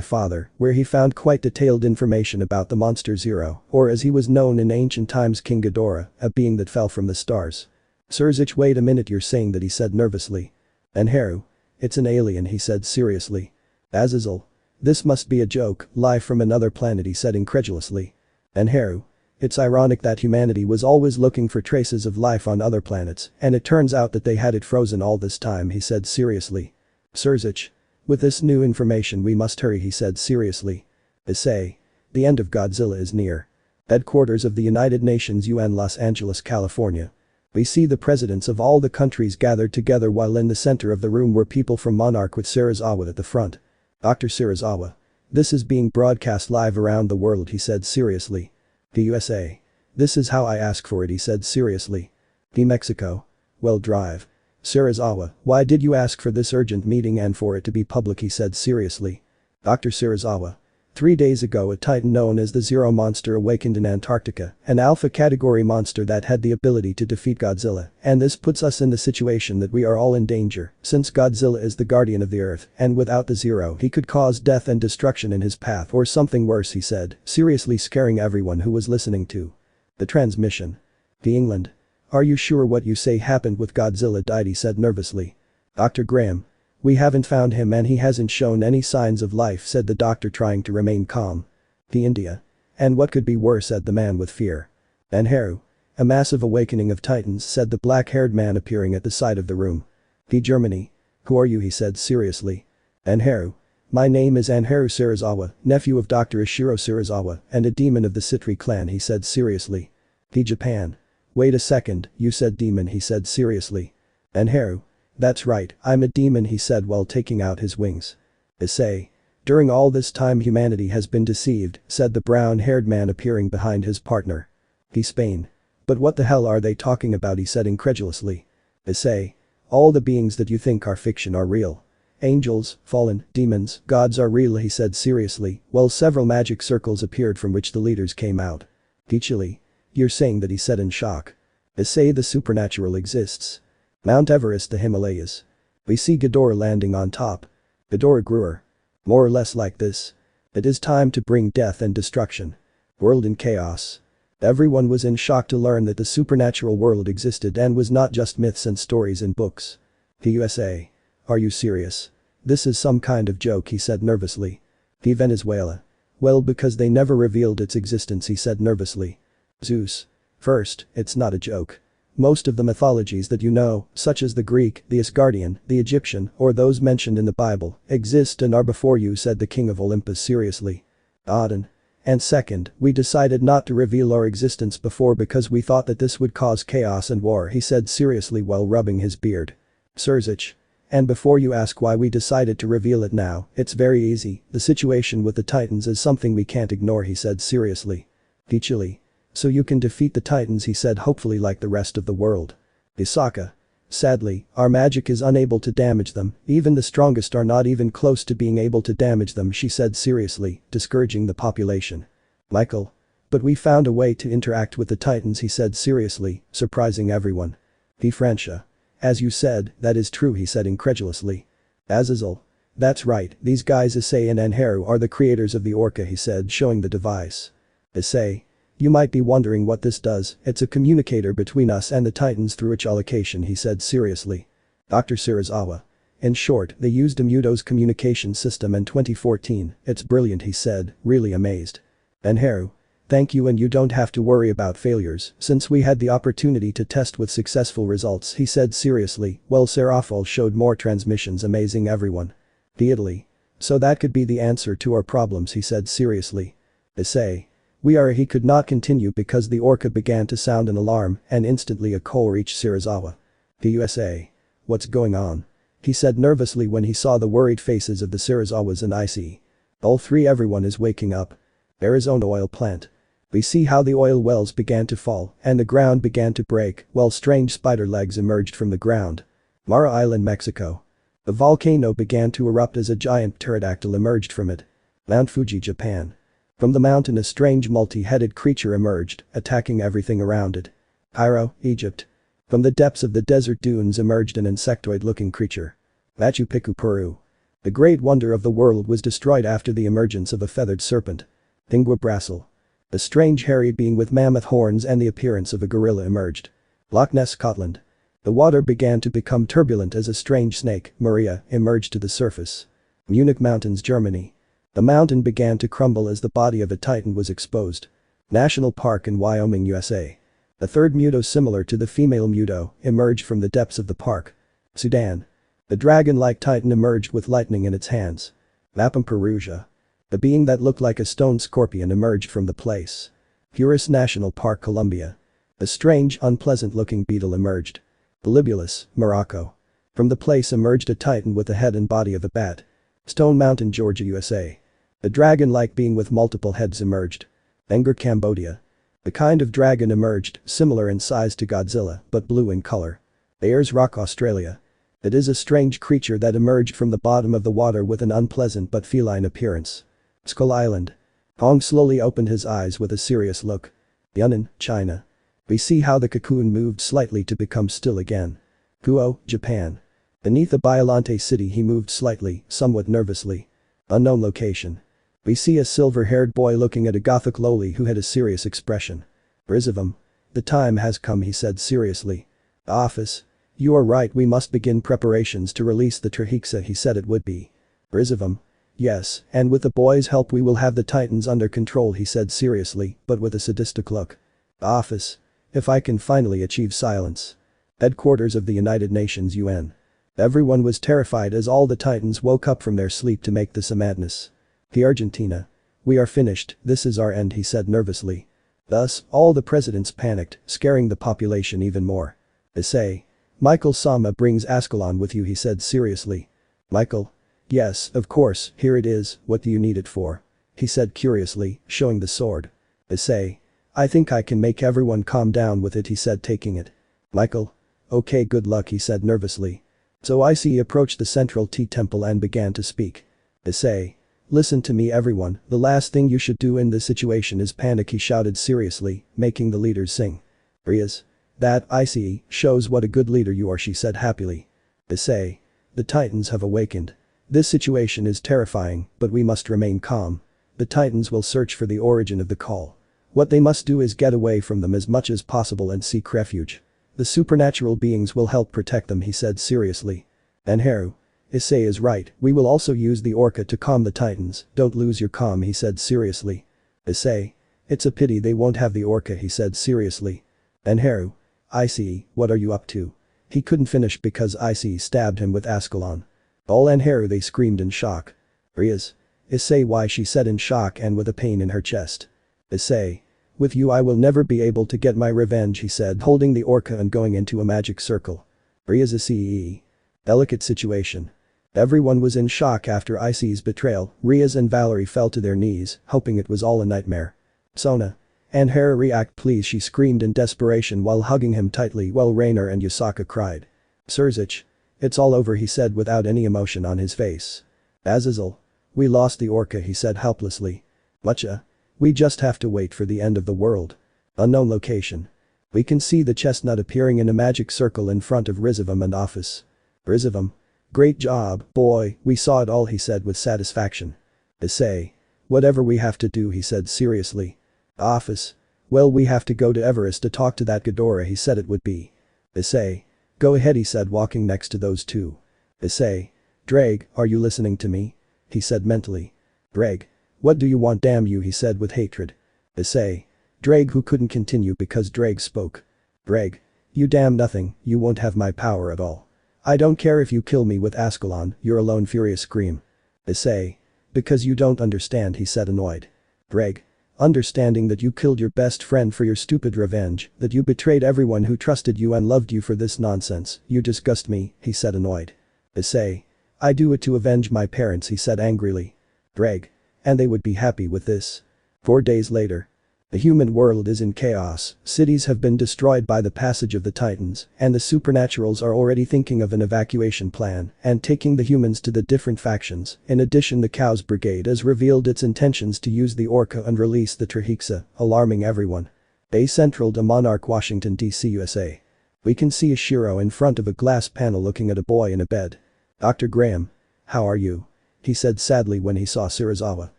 father where he found quite detailed information about the Monster Zero, or as he was known in ancient times, King Ghidorah, a being that fell from the stars. Surzich. Wait a minute, you're saying that, he said nervously. Anharu. It's an alien, he said seriously. Azazel. This must be a joke, life from another planet, he said incredulously. Anharu. It's ironic that humanity was always looking for traces of life on other planets, and it turns out that they had it frozen all this time, he said seriously. Surzich. With this new information we must hurry, he said seriously. Issei. The end of Godzilla is near. Headquarters of the United Nations, UN, Los Angeles, California. We see the presidents of all the countries gathered together, while in the center of the room were people from Monarch with Sarazawa at the front. Dr. Sarazawa. This is being broadcast live around the world, he said seriously. The USA. This is how I ask for it, he said seriously. The Mexico. Well, drive. Sarazawa, why did you ask for this urgent meeting and for it to be public, he said seriously. Dr. Sarazawa. 3 days ago a titan known as the Zero Monster awakened in Antarctica, an alpha category monster that had the ability to defeat Godzilla, and this puts us in the situation that we are all in danger, since Godzilla is the guardian of the earth, and without the Zero he could cause death and destruction in his path, or something worse, he said, seriously scaring everyone who was listening to the transmission. The England. Are you sure what you say happened with Godzilla died, he said nervously. Dr. Graham. We haven't found him and he hasn't shown any signs of life, said the doctor, trying to remain calm. The India. And what could be worse, said the man with fear. Anheru. A massive awakening of titans, said the black-haired man appearing at the side of the room. The Germany. Who are you, he said seriously. Anheru. My name is Anheru Serizawa, nephew of Dr. Ishiro Serizawa and a demon of the Citri clan, he said seriously. The Japan. Wait a second, you said demon, he said seriously. Anheru. That's right, I'm a demon, he said while taking out his wings. Issei. During all this time humanity has been deceived, said the brown-haired man appearing behind his partner. The Spain. But what the hell are they talking about, he said incredulously. Issei. All the beings that you think are fiction are real. Angels, fallen, demons, gods are real, he said seriously, while several magic circles appeared from which the leaders came out. Teachily. You're saying that, he said in shock. Issei, the supernatural exists. Mount Everest, the Himalayas. We see Ghidorah landing on top. Ghidorah grewer. More or less like this. It is time to bring death and destruction. World in chaos. Everyone was in shock to learn that the supernatural world existed and was not just myths and stories in books. The USA. Are you serious? This is some kind of joke, he said nervously. The Venezuela. Well, because they never revealed its existence, he said nervously. Zeus. First, it's not a joke. Most of the mythologies that you know, such as the Greek, the Asgardian, the Egyptian, or those mentioned in the Bible, exist and are before you, said the king of Olympus seriously. Odin. And second, we decided not to reveal our existence before because we thought that this would cause chaos and war, he said seriously while rubbing his beard. Sirzich. And before you ask why we decided to reveal it now, it's very easy, the situation with the Titans is something we can't ignore, he said seriously. Teachily. So you can defeat the Titans, he said hopefully, like the rest of the world. Isaka. Sadly, our magic is unable to damage them, even the strongest are not even close to being able to damage them, she said seriously, discouraging the population. Michael. But we found a way to interact with the Titans, he said seriously, surprising everyone. The Francia. As you said, that is true, he said incredulously. Azazel. That's right, these guys Issei and Anheru are the creators of the Orca, he said, showing the device. Issei. You might be wondering what this does, it's a communicator between us and the Titans through echolocation, he said seriously. Dr. Serizawa. In short, they used Hyoudou's communication system in 2014, it's brilliant, he said, really amazed. Anheru. Thank you, and you don't have to worry about failures, since we had the opportunity to test with successful results, he said seriously, while Serafal showed more transmissions amazing everyone. The Italy. So that could be the answer to our problems, he said seriously. Issei. We are. He could not continue because the Orca began to sound an alarm and instantly a call reached Serizawa. The USA. What's going on? He said nervously when he saw the worried faces of the Serizawas and Issei. All three, everyone is waking up. Arizona oil plant. We see how the oil wells began to fall and the ground began to break while strange spider legs emerged from the ground. Mara Island, Mexico. The volcano began to erupt as a giant pterodactyl emerged from it. Mount Fuji, Japan. From the mountain a strange multi-headed creature emerged, attacking everything around it. Cairo, Egypt. From the depths of the desert dunes emerged an insectoid-looking creature. Machu Picchu, Peru. The great wonder of the world was destroyed after the emergence of a feathered serpent. Tingwa, Brazil. A strange hairy being with mammoth horns and the appearance of a gorilla emerged. Loch Ness, Scotland. The water began to become turbulent as a strange snake, Maria, emerged to the surface. Munich Mountains, Germany. The mountain began to crumble as the body of a titan was exposed. National Park in Wyoming, USA. A third Hyoudou similar to the female Hyoudou emerged from the depths of the park. Sudan. The dragon-like titan emerged with lightning in its hands. Mapam, Perugia. The being that looked like a stone scorpion emerged from the place. Puris National Park, Colombia. A strange, unpleasant-looking beetle emerged. Libulus, Morocco. From the place emerged a titan with the head and body of a bat. Stone Mountain, Georgia, USA. A dragon-like being with multiple heads emerged. Angkor, Cambodia. A kind of dragon emerged, similar in size to Godzilla, but blue in color. Ayers Rock, Australia. It is a strange creature that emerged from the bottom of the water with an unpleasant but feline appearance. Skull Island. Hong slowly opened his eyes with a serious look. Yunnan, China. We see how the cocoon moved slightly to become still again. Guo, Japan. Beneath the Biollante city he moved slightly, somewhat nervously. Unknown location. We see a silver-haired boy looking at a gothic loli who had a serious expression. Rizavam. The time has come, he said seriously. Office. You are right, we must begin preparations to release the Trihexa, he said it would be. Rizavam. Yes, and with the boys' help we will have the Titans under control, he said seriously, but with a sadistic look. Office. If I can finally achieve silence. Headquarters of the United Nations UN. Everyone was terrified as all the Titans woke up from their sleep to make this a madness. The Argentina. We are finished, this is our end, he said nervously. Thus, all the presidents panicked, scaring the population even more. Issei. Michael Sama brings Ascalon with you, he said seriously. Michael. Yes, of course, here it is, what do you need it for? He said curiously, showing the sword. Issei. I think I can make everyone calm down with it, he said taking it. Michael. Okay, good luck, he said nervously. So Issei approached the central tea temple and began to speak. Issei. Listen to me everyone, the last thing you should do in this situation is panic, he shouted seriously, making the leaders sing. Riaz. That, Issei, shows what a good leader you are, she said happily. Issei. The Titans have awakened. This situation is terrifying, but we must remain calm. The Titans will search for the origin of the call. What they must do is get away from them as much as possible and seek refuge. The supernatural beings will help protect them, he said seriously. Anharu. Issei is right, we will also use the orca to calm the Titans, don't lose your calm, he said seriously. Issei. It's a pity they won't have the orca, he said seriously. Anharu. Issei, what are you up to? He couldn't finish because Issei stabbed him with Ascalon. All Anharu, they screamed in shock. Riaz. Issei, why, she said in shock and with a pain in her chest. Issei. With you I will never be able to get my revenge, he said holding the orca and going into a magic circle. Riaz. Issei. Delicate situation. Everyone was in shock after Issei's betrayal. Riaz and Valerie fell to their knees, hoping it was all a nightmare. Sona. Anharu, react please, she screamed in desperation while hugging him tightly while Rainer and Yusaka cried. Surzich. It's all over, he said without any emotion on his face. Azazel. We lost the orca, he said helplessly. Mucha. We just have to wait for the end of the world. Unknown location. We can see the chestnut appearing in a magic circle in front of Rizavam and Office. Rizavam. Great job, boy, we saw it all, he said with satisfaction. Issei. Whatever we have to do, he said seriously. Office. Well, we have to go to Everest to talk to that Ghidorah, he said it would be. Issei. Go ahead, he said walking next to those two. Issei. Drake, are you listening to me? He said mentally. Drake. What do you want, damn you, he said with hatred. Issei. Drake, who couldn't continue because Drake spoke. Drake. You damn nothing, you won't have my power at all. I don't care if you kill me with Ascalon, you're alone, furious scream. Issei. Because you don't understand, he said annoyed. Drake. Understanding that you killed your best friend for your stupid revenge, that you betrayed everyone who trusted you and loved you for this nonsense, you disgust me, he said annoyed. Issei. I do it to avenge my parents, he said angrily. Drake. And they would be happy with this. 4 days later. The human world is in chaos, cities have been destroyed by the passage of the Titans, and the supernaturals are already thinking of an evacuation plan and taking the humans to the different factions. In addition, the Cows Brigade has revealed its intentions to use the orca and release the Trihexa, alarming everyone. A Central to Monarch, Washington, D.C., USA. We can see Ishiro in front of a glass panel looking at a boy in a bed. Dr. Graham. How are you? He said sadly when he saw Serizawa.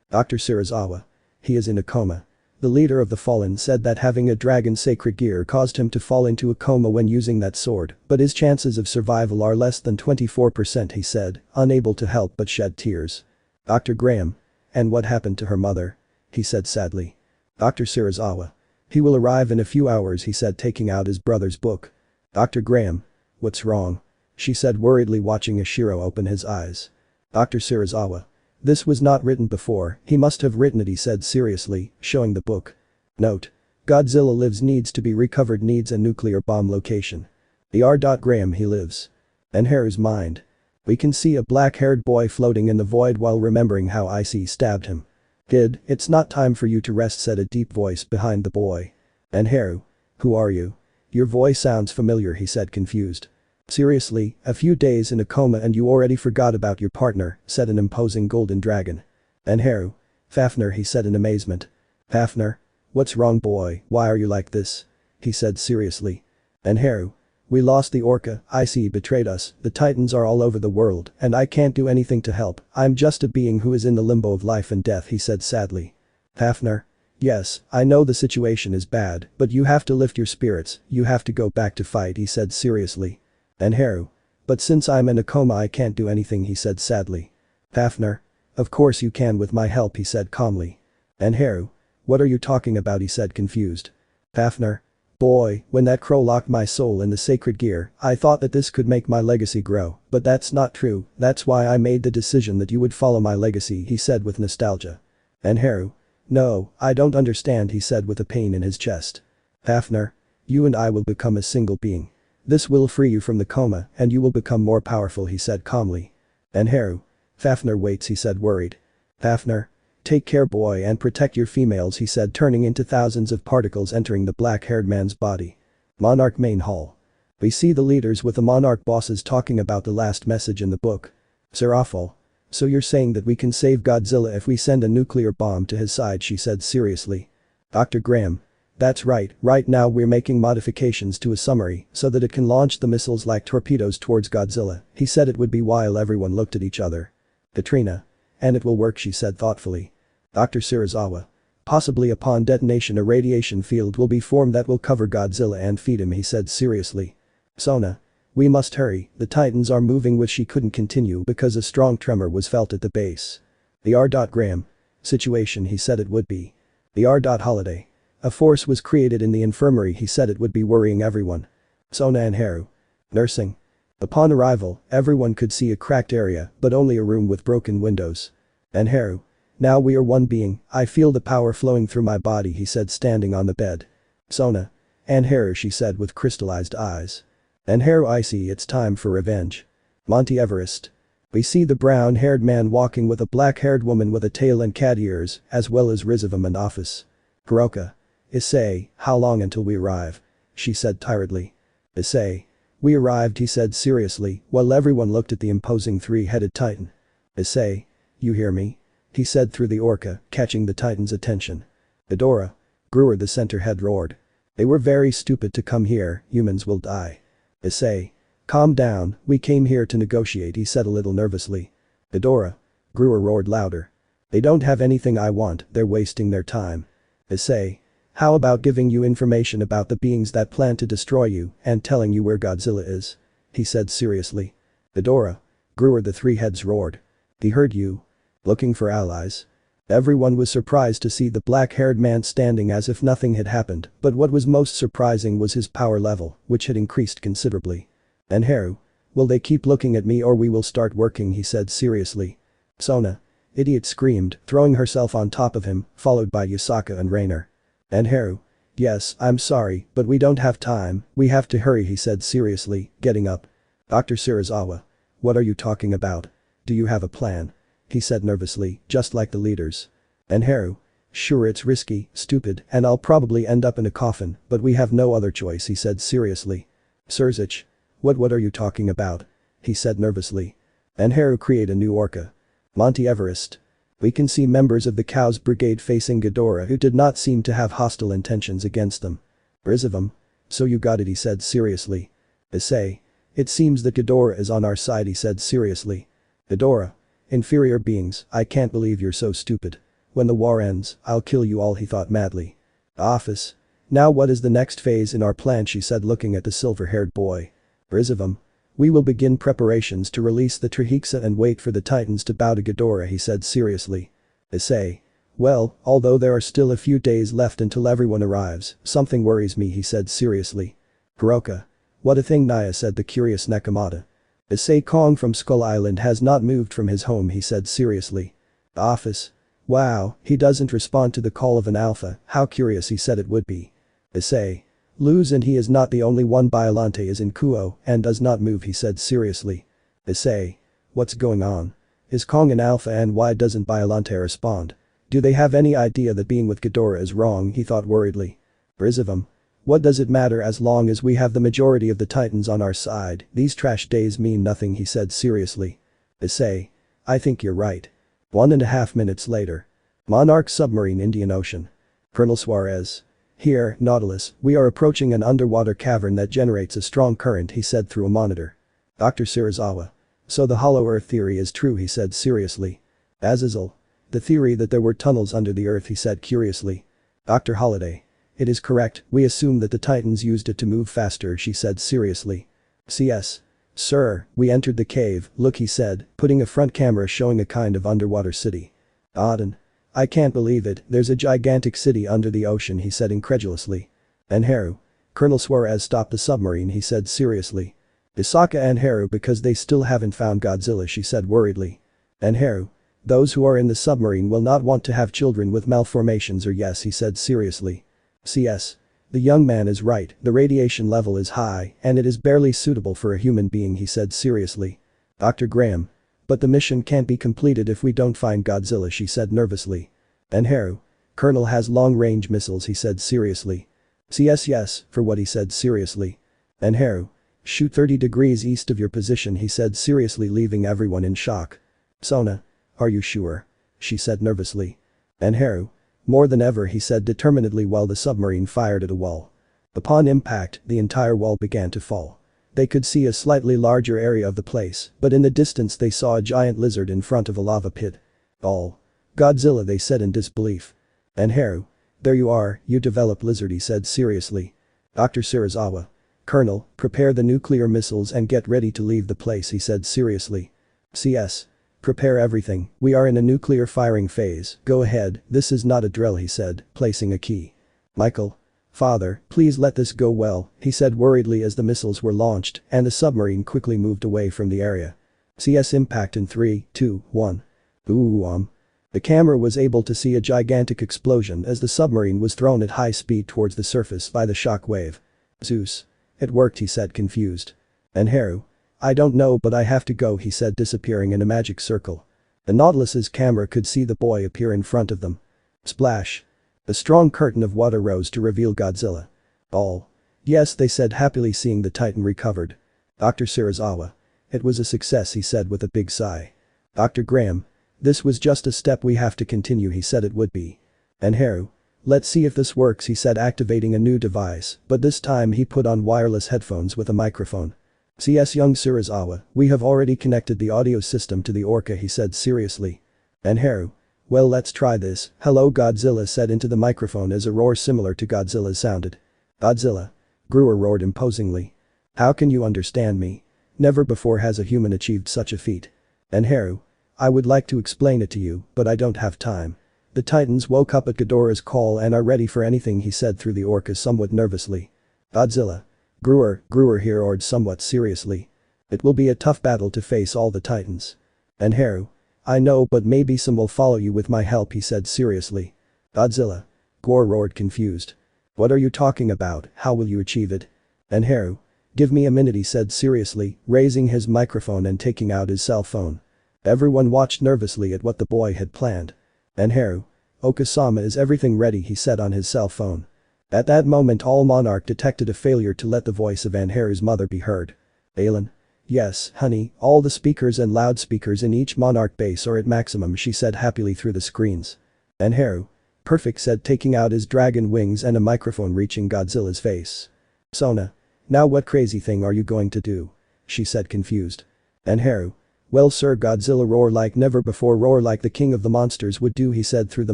Dr. Serizawa. He is in a coma. The leader of the Fallen said that having a dragon sacred gear caused him to fall into a coma when using that sword, but his chances of survival are less than 24%, he said, unable to help but shed tears. Dr. Graham. And what happened to her mother? He said sadly. Dr. Serizawa. He will arrive in a few hours, he said taking out his brother's book. Dr. Graham. What's wrong? She said worriedly watching Ishiro open his eyes. Dr. Serizawa. This was not written before, he must have written it, he said seriously, showing the book. Note. Godzilla lives needs to be recovered needs a nuclear bomb location. Dr. Graham he lives. Anharu's mind. We can see a black-haired boy floating in the void while remembering how Issei stabbed him. Kid, it's not time for you to rest, said a deep voice behind the boy. Anharu. Who are you? Your voice sounds familiar, he said confused. Seriously, a few days in a coma and you already forgot about your partner, said an imposing golden dragon. Anharu. Fafnir, he said in amazement. Fafnir? What's wrong, boy, why are you like this? He said seriously. Anharu. We lost the orca, Issei betrayed us, the Titans are all over the world, and I can't do anything to help, I'm just a being who is in the limbo of life and death, he said sadly. Fafnir. Yes, I know the situation is bad, but you have to lift your spirits, you have to go back to fight, he said seriously. And Haru. But since I'm in a coma I can't do anything, he said sadly. Fafnir. Of course you can with my help, he said calmly. And Haru. What are you talking about, he said confused. Fafnir. Boy, when that crow locked my soul in the sacred gear, I thought that this could make my legacy grow, but that's not true, that's why I made the decision that you would follow my legacy, he said with nostalgia. And Haru. No, I don't understand, he said with a pain in his chest. Fafnir. You and I will become a single being. This will free you from the coma and you will become more powerful, he said calmly. And Haru. Fafnir waits, he said worried. Fafnir. Take care boy and protect your females, he said turning into thousands of particles entering the black-haired man's body. Monarch Main Hall. We see the leaders with the Monarch bosses talking about the last message in the book. Serafal. So you're saying that we can save Godzilla if we send a nuclear bomb to his side, she said seriously. Dr. Graham. That's right now we're making modifications to a summary so that it can launch the missiles like torpedoes towards Godzilla, he said it would be while everyone looked at each other. Katrina. And it will work, she said thoughtfully. Dr. Serizawa. Possibly upon detonation a radiation field will be formed that will cover Godzilla and feed him, he said seriously. Sona. We must hurry, the Titans are moving, which she couldn't continue because a strong tremor was felt at the base. The R. Graham. Situation, he said it would be. The R. Holiday. A force was created in the infirmary, he said it would be worrying everyone. Sona and Haru. Nursing. Upon arrival, everyone could see a cracked area but only a room with broken windows. And Haru. Now we are one being, I feel the power flowing through my body, he said standing on the bed. Sona. And Haru, she said with crystallized eyes. And Haru, I see it's time for revenge. Monty Everest. We see the brown-haired man walking with a black-haired woman with a tail and cat ears, as well as Rizavam and Office. Hiroka. Issei, how long until we arrive? She said tiredly. Issei. We arrived, he said seriously, while everyone looked at the imposing three-headed titan. Issei. You hear me? He said through the orca, catching the titan's attention. Ghidorah. Brewer, the center head roared. They were very stupid to come here, humans will die. Issei. Calm down, we came here to negotiate, he said a little nervously. Ghidorah. Brewer roared louder. They don't have anything I want, they're wasting their time. Issei. How about giving you information about the beings that plan to destroy you and telling you where Godzilla is? He said seriously. Ghidorah. Brewer, the three heads roared. He heard you. Looking for allies? Everyone was surprised to see the black-haired man standing as if nothing had happened, but what was most surprising was his power level, which had increased considerably. And Haru. Will they keep looking at me or we will start working, he said seriously. Sona. Idiot screamed, throwing herself on top of him, followed by Yusaka and Rainer. And Haru. Yes, I'm sorry, but we don't have time, we have to hurry, he said seriously, getting up. Dr. Serizawa. What are you talking about? Do you have a plan? He said nervously, just like the leaders. And Haru. Sure, it's risky, stupid, and I'll probably end up in a coffin, but we have no other choice, he said seriously. Surzich. What are you talking about? He said nervously. And Haru, create a new orca. Monty Everest. We can see members of the Cows Brigade facing Ghidorah who did not seem to have hostile intentions against them. Rizavam. So you got it, he said seriously. Issei. It seems that Ghidorah is on our side, he said seriously. Ghidorah. Inferior beings, I can't believe you're so stupid. When the war ends, I'll kill you all, he thought madly. Office. Now what is the next phase in our plan, she said looking at the silver-haired boy. Rizavam. We will begin preparations to release the Trihexa and wait for the Titans to bow to Ghidorah, he said seriously. Issei. Well, although there are still a few days left until everyone arrives, something worries me, he said seriously. Hiroka. What a thing, Naya, said the curious Nekomata. Issei Kong from Skull Island has not moved from his home, he said seriously. Office. Wow, he doesn't respond to the call of an alpha, how curious, he said it would be. Issei. Luz, and he is not the only one. Biolante is in Kuo and does not move, he said seriously. Issei. What's going on? Is Kong an alpha and why doesn't Biolante respond? Do they have any idea that being with Ghidorah is wrong, he thought worriedly. Rizavam. What does it matter as long as we have the majority of the Titans on our side, these trash days mean nothing, he said seriously. Issei. I think you're right. 1.5 minutes later. Monarch submarine, Indian Ocean. Colonel Suarez. Here, Nautilus, we are approaching an underwater cavern that generates a strong current, he said through a monitor. Dr. Serizawa. So the hollow earth theory is true, he said seriously. Azazel. The theory that there were tunnels under the earth, he said curiously. Dr. Holiday. It is correct, we assume that the Titans used it to move faster, she said seriously. CS. Sir, we entered the cave, look he said, putting a front camera showing a kind of underwater city. Auden. I can't believe it, there's a gigantic city under the ocean he said incredulously. Anharu. Colonel Suarez stopped the submarine he said seriously. Isaka and Haru because they still haven't found Godzilla she said worriedly. Anharu. Those who are in the submarine will not want to have children with malformations or yes he said seriously. CS. The young man is right, the radiation level is high and it is barely suitable for a human being he said seriously. Dr. Graham. But the mission can't be completed if we don't find Godzilla she said nervously. Anharu. Colonel has long-range missiles he said seriously. CS yes, for what he said seriously. Anharu. Shoot 30 degrees east of your position he said seriously leaving everyone in shock. Sona. Are you sure? She said nervously. Anharu. More than ever he said determinedly while the submarine fired at a wall. Upon impact, the entire wall began to fall. They could see a slightly larger area of the place, but in the distance they saw a giant lizard in front of a lava pit. All. Godzilla they said in disbelief. Anharu. There you are, you developed lizard he said seriously. Dr. Serizawa. Colonel, prepare the nuclear missiles and get ready to leave the place he said seriously. CS. Prepare everything, we are in a nuclear firing phase, go ahead, this is not a drill he said, placing a key. Michael. Father, please let this go well, he said worriedly as the missiles were launched and the submarine quickly moved away from the area. CS impact in 3, 2, 1. The camera was able to see a gigantic explosion as the submarine was thrown at high speed towards the surface by the shock wave. Zeus. It worked he said confused. Anharu. I don't know but I have to go he said disappearing in a magic circle. The Nautilus's camera could see the boy appear in front of them. Splash. A strong curtain of water rose to reveal Godzilla. All. Yes they said happily seeing the Titan recovered. Dr. Serizawa. It was a success he said with a big sigh. Dr. Graham. This was just a step we have to continue he said it would be. Anharu. Let's see if this works he said activating a new device, but this time he put on wireless headphones with a microphone. CS young Serizawa, we have already connected the audio system to the Orca he said seriously. Anharu. Well let's try this, hello Godzilla said into the microphone as a roar similar to Godzilla's sounded. Godzilla. Gruer roared imposingly. How can you understand me? Never before has a human achieved such a feat. Anharu. I would like to explain it to you, but I don't have time. The Titans woke up at Ghidorah's call and are ready for anything he said through the Orca somewhat nervously. Godzilla. Gruer here roared somewhat seriously. It will be a tough battle to face all the Titans. Anharu. I know but maybe some will follow you with my help he said seriously. Godzilla. Gore roared confused. What are you talking about, how will you achieve it? Anharu. Give me a minute he said seriously, raising his microphone and taking out his cell phone. Everyone watched nervously at what the boy had planned. Anharu. Okasama is everything ready he said on his cell phone. At that moment all Monarch detected a failure to let the voice of Anharu's mother be heard. Aelin. Yes, honey, all the speakers and loudspeakers in each Monarch base are at maximum she said happily through the screens. Anharu. Perfect said taking out his dragon wings and a microphone reaching Godzilla's face. Sona. Now what crazy thing are you going to do? She said confused. Anharu. Well sir Godzilla roar like never before roar like the king of the monsters would do he said through the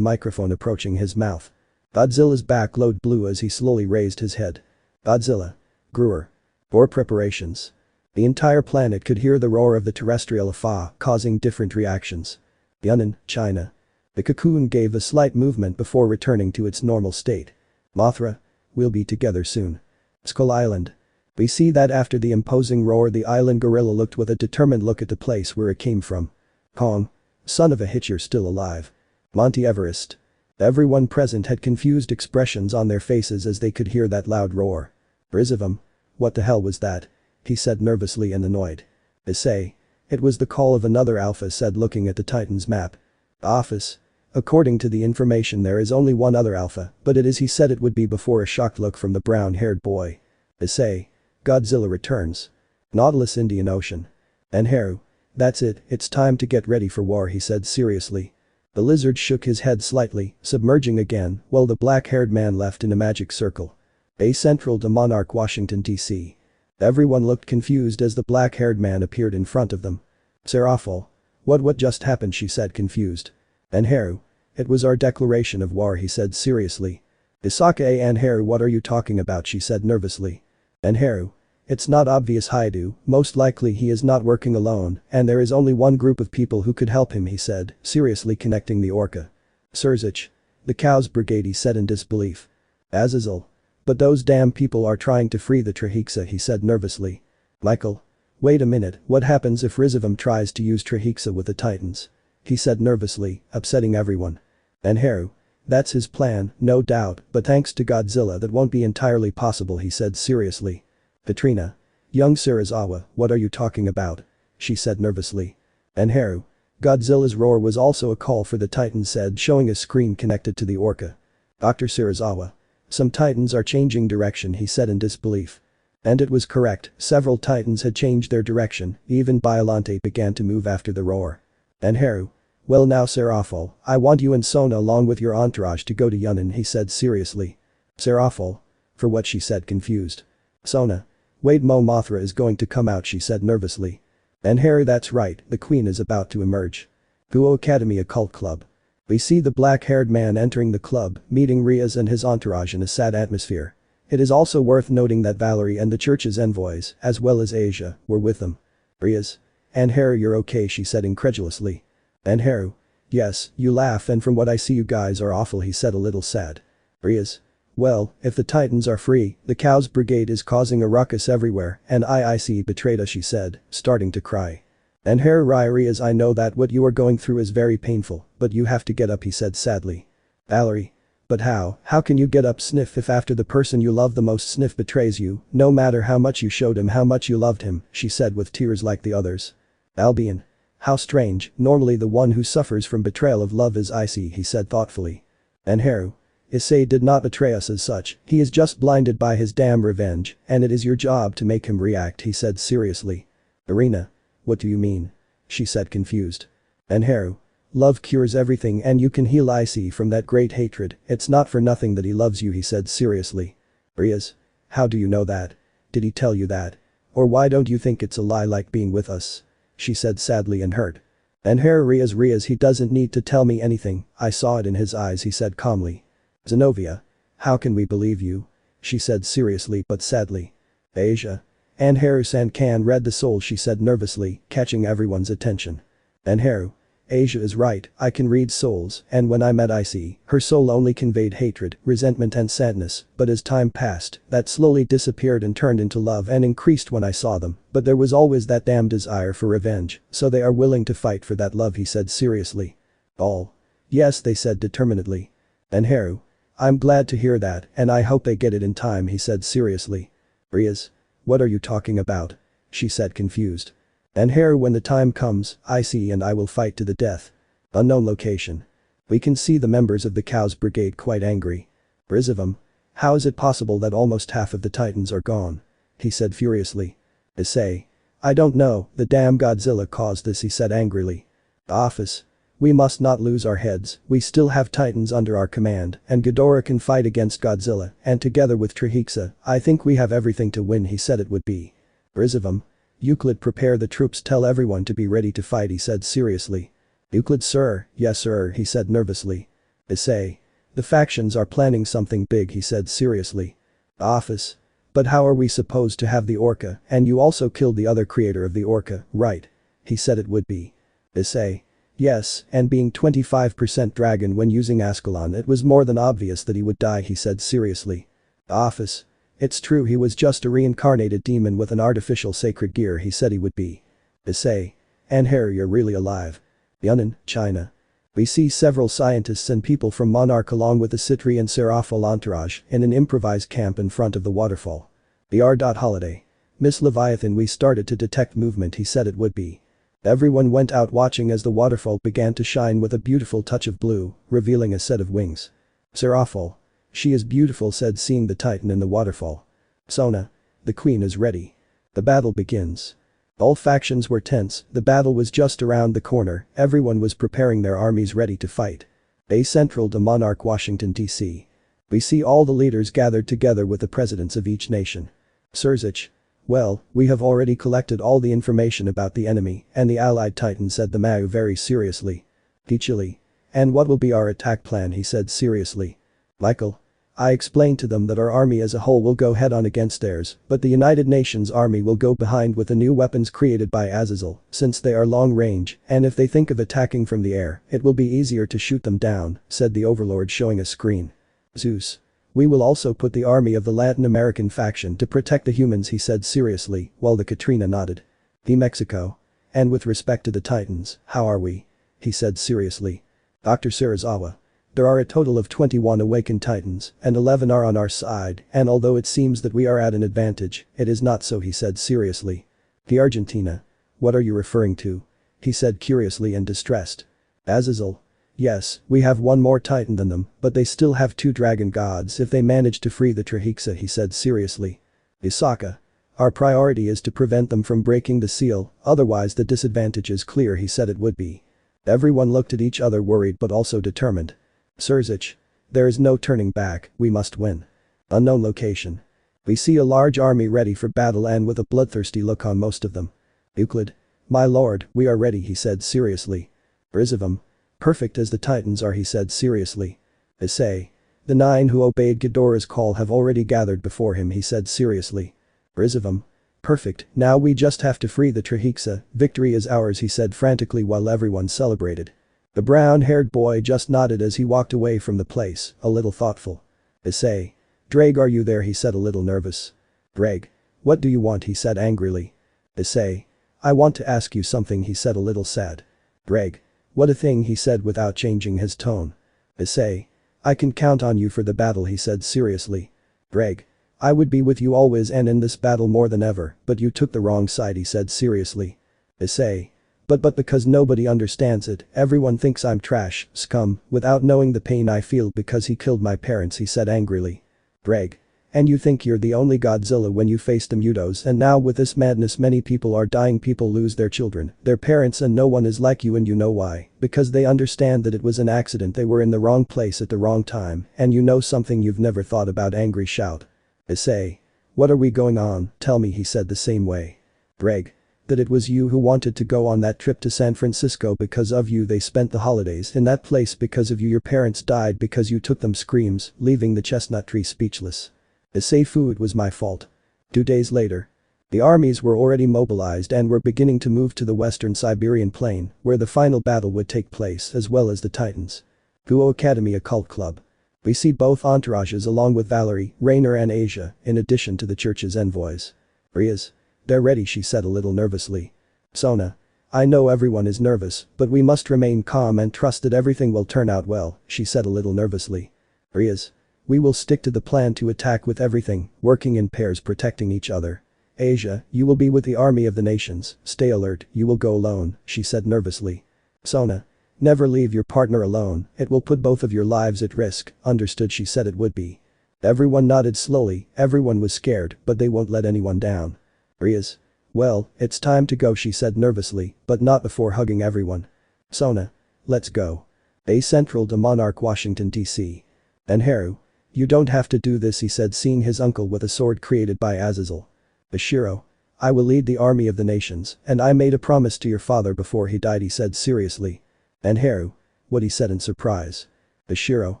microphone approaching his mouth. Godzilla's back glowed blue as he slowly raised his head. Godzilla. Gruer. War preparations. The entire planet could hear the roar of the terrestrial Afa, causing different reactions. Yunnan, China. The cocoon gave a slight movement before returning to its normal state. Mothra. We'll be together soon. Skull Island. We see that after the imposing roar the island gorilla looked with a determined look at the place where it came from. Kong. Son of a hitch you're still alive. Monte Everest. Everyone present had confused expressions on their faces as they could hear that loud roar. Rizavam. What the hell was that? He said nervously and annoyed. Issei. It was the call of another alpha said looking at the Titan's map. Office. According to the information there is only one other alpha, but it is he said it would be before a shocked look from the brown-haired boy. Issei. Godzilla returns. Nautilus Indian Ocean. Anharu. That's it, it's time to get ready for war he said seriously. The lizard shook his head slightly, submerging again, while the black-haired man left in a magic circle. Base Central to Monarch Washington D.C. Everyone looked confused as the black-haired man appeared in front of them. Seraphil. What just happened she said confused. Anharu. It was our declaration of war he said seriously. Isaka Anharu what are you talking about she said nervously. Anharu. It's not obvious Hyoudou, most likely he is not working alone, and there is only one group of people who could help him, he said, seriously connecting the orca. Surzich. The Cows Brigade, he said in disbelief. Azazel. But those damn people are trying to free the Trahexa, he said nervously. Michael. Wait a minute, what happens if Rizavam tries to use Trahexa with the Titans? He said nervously, upsetting everyone. And Haru. That's his plan, no doubt, but thanks to Godzilla that won't be entirely possible, he said seriously. Katrina. Young Sarazawa, what are you talking about? She said nervously. And Haru. Godzilla's roar was also a call for the Titans, said, showing a screen connected to the orca. Dr. Sarazawa. Some Titans are changing direction, he said in disbelief. And it was correct, several Titans had changed their direction, even Biolante began to move after the roar. And Haru. Well now Serafal, I want you and Sona along with your entourage to go to Yunnan, he said seriously. Serafal. For what, she said confused. Sona. Wait, Mothra is going to come out, she said nervously. And Haru, that's right, the queen is about to emerge. Guo Academy Occult Club. We see the black-haired man entering the club, meeting Riaz and his entourage in a sad atmosphere. It is also worth noting that Valerie and the church's envoys, as well as Asia, were with them. Riaz. And Haru, you're okay, she said incredulously. And Haru. Yes, you laugh, and from what I see you guys are awful, he said a little sad. Riaz. Well, if the Titans are free, the Cows Brigade is causing a ruckus everywhere, and Issei betrayed us, she said, starting to cry. And Haru, Riaz, I know that what you are going through is very painful, but you have to get up, he said sadly. Valerie. But how can you get up, Sniff, if after the person you love the most, Sniff, betrays you, no matter how much you showed him how much you loved him, she said with tears like the others. Albion. How strange, normally the one who suffers from betrayal of love is Issei, he said thoughtfully. And Haru. Issei did not betray us as such, he is just blinded by his damn revenge, and it is your job to make him react, he said seriously. Irina. What do you mean? She said confused. And Haru. Love cures everything and you can heal Issei from that great hatred, it's not for nothing that he loves you, he said seriously. Riaz. How do you know that? Did he tell you that? Or why don't you think it's a lie like being with us? She said sadly and hurt. And Haru. Riaz, he doesn't need to tell me anything, I saw it in his eyes, he said calmly. Zenobia. How can we believe you? She said seriously but sadly. Asia. And Haru-san can read the soul, she said nervously, catching everyone's attention. And Haru. Asia is right, I can read souls, and when I met Issei, her soul only conveyed hatred, resentment and sadness, but as time passed, that slowly disappeared and turned into love and increased when I saw them, but there was always that damn desire for revenge, so they are willing to fight for that love, he said seriously. All. Yes, they said determinedly. And Haru. I'm glad to hear that, and I hope they get it in time, he said seriously. Riaz. What are you talking about? She said confused. And Haru, when the time comes, Issei and I will fight to the death. Unknown location. We can see the members of the Cows Brigade quite angry. Rizavam. How is it possible that almost half of the Titans are gone? He said furiously. Issei. I don't know, the damn Godzilla caused this, he said angrily. Office. We must not lose our heads, we still have Titans under our command, and Ghidorah can fight against Godzilla, and together with Trahexa, I think we have everything to win, he said it would be. Rizavam. Euclid, prepare the troops, tell everyone to be ready to fight, he said seriously. Euclid, sir, yes sir, he said nervously. Issei. The factions are planning something big, he said seriously. Office. But how are we supposed to have the orca, and you also killed the other creator of the orca, right? He said it would be. Issei. Yes, and being 25% dragon when using Ascalon, it was more than obvious that he would die, he said seriously. Office. It's true, he was just a reincarnated demon with an artificial sacred gear, he said he would be. Issei. And Haru, you're really alive. Yunnan, China. We see several scientists and people from Monarch along with the Citri and Serafal entourage in an improvised camp in front of the waterfall. The R. Holiday. Miss Leviathan, we started to detect movement, he said it would be. Everyone went out watching as the waterfall began to shine with a beautiful touch of blue, revealing a set of wings. Serafal. She is beautiful, said seeing the Titan in the waterfall. Sona. The queen is ready. The battle begins. All factions were tense, the battle was just around the corner, everyone was preparing their armies ready to fight. A Central to Monarch, Washington, D.C. We see all the leaders gathered together with the presidents of each nation. Surzich. Well, we have already collected all the information about the enemy and the allied Titan, said the Mau very seriously. Gichili. And what will be our attack plan, he said seriously. Michael. I explained to them that our army as a whole will go head-on against theirs, but the United Nations army will go behind with the new weapons created by Azazel, since they are long-range, and if they think of attacking from the air, it will be easier to shoot them down, said the Overlord showing a screen. Zeus. We will also put the army of the Latin American faction to protect the humans, he said seriously, while the Katrina nodded. The Mexico. And with respect to the Titans, how are we? He said seriously. Dr. Sarazawa. There are a total of 21 awakened Titans, and 11 are on our side, and although it seems that we are at an advantage, it is not so, he said seriously. The Argentina. What are you referring to? He said curiously and distressed. Azazel. Yes, we have one more Titan than them, but they still have 2 dragon gods if they manage to free the Trahexa, he said seriously. Isaka. Our priority is to prevent them from breaking the seal, otherwise the disadvantage is clear, he said it would be. Everyone looked at each other worried but also determined. Surzich. There is no turning back, we must win. Unknown location. We see a large army ready for battle and with a bloodthirsty look on most of them. Euclid. My lord, we are ready, he said seriously. Rizavam. Perfect as the Titans are, he said seriously. Issei. The 9 who obeyed Ghidorah's call have already gathered before him, he said seriously. Rizavam. Perfect, now we just have to free the Trahexa, victory is ours, he said frantically while everyone celebrated. The brown-haired boy just nodded as he walked away from the place, a little thoughtful. Issei. Drake, are you there, he said a little nervous. Drake. What do you want, he said angrily. Issei. I want to ask you something, he said a little sad. Drake. What a thing, he said without changing his tone. Issei. I can count on you for the battle, he said seriously. Drake. I would be with you always and in this battle more than ever, but you took the wrong side, he said seriously. Issei. But because nobody understands it, everyone thinks I'm trash, scum, without knowing the pain I feel because he killed my parents, he said angrily. Drake. And you think you're the only Godzilla when you face the Mutos, and now with this madness many people are dying, people lose their children, their parents, and no one is like you, and you know why, because they understand that it was an accident, they were in the wrong place at the wrong time, and you know something you've never thought about, angry shout. Issei. What are we going on, tell me, he said the same way. Drake. That it was you who wanted to go on that trip to San Francisco, because of you they spent the holidays in that place, because of you your parents died because you took them, screams, leaving the chestnut tree speechless. Issei. Food was my fault. 2 days later. The armies were already mobilized and were beginning to move to the western Siberian plain, where the final battle would take place, as well as the Titans. Guo Academy Occult Club. We see both entourages along with Valerie, Rainer and Asia, in addition to the church's envoys. Riaz. They're ready, she said a little nervously. Sona. I know everyone is nervous, but we must remain calm and trust that everything will turn out well, she said a little nervously. Riaz. We will stick to the plan to attack with everything, working in pairs, protecting each other. Asia, you will be with the army of the nations, stay alert, you will go alone, she said nervously. Sona. Never leave your partner alone, it will put both of your lives at risk, understood, she said it would be. Everyone nodded slowly, everyone was scared, but they won't let anyone down. Riaz. Well, it's time to go, she said nervously, but not before hugging everyone. Sona. Let's go. A Central to Monarch, Washington, D.C. Enheru. You don't have to do this, he said, seeing his uncle with a sword created by Azazel. Bashiro. I will lead the army of the nations, and I made a promise to your father before he died, he said seriously. Enheru. What, he said in surprise. Bashiro.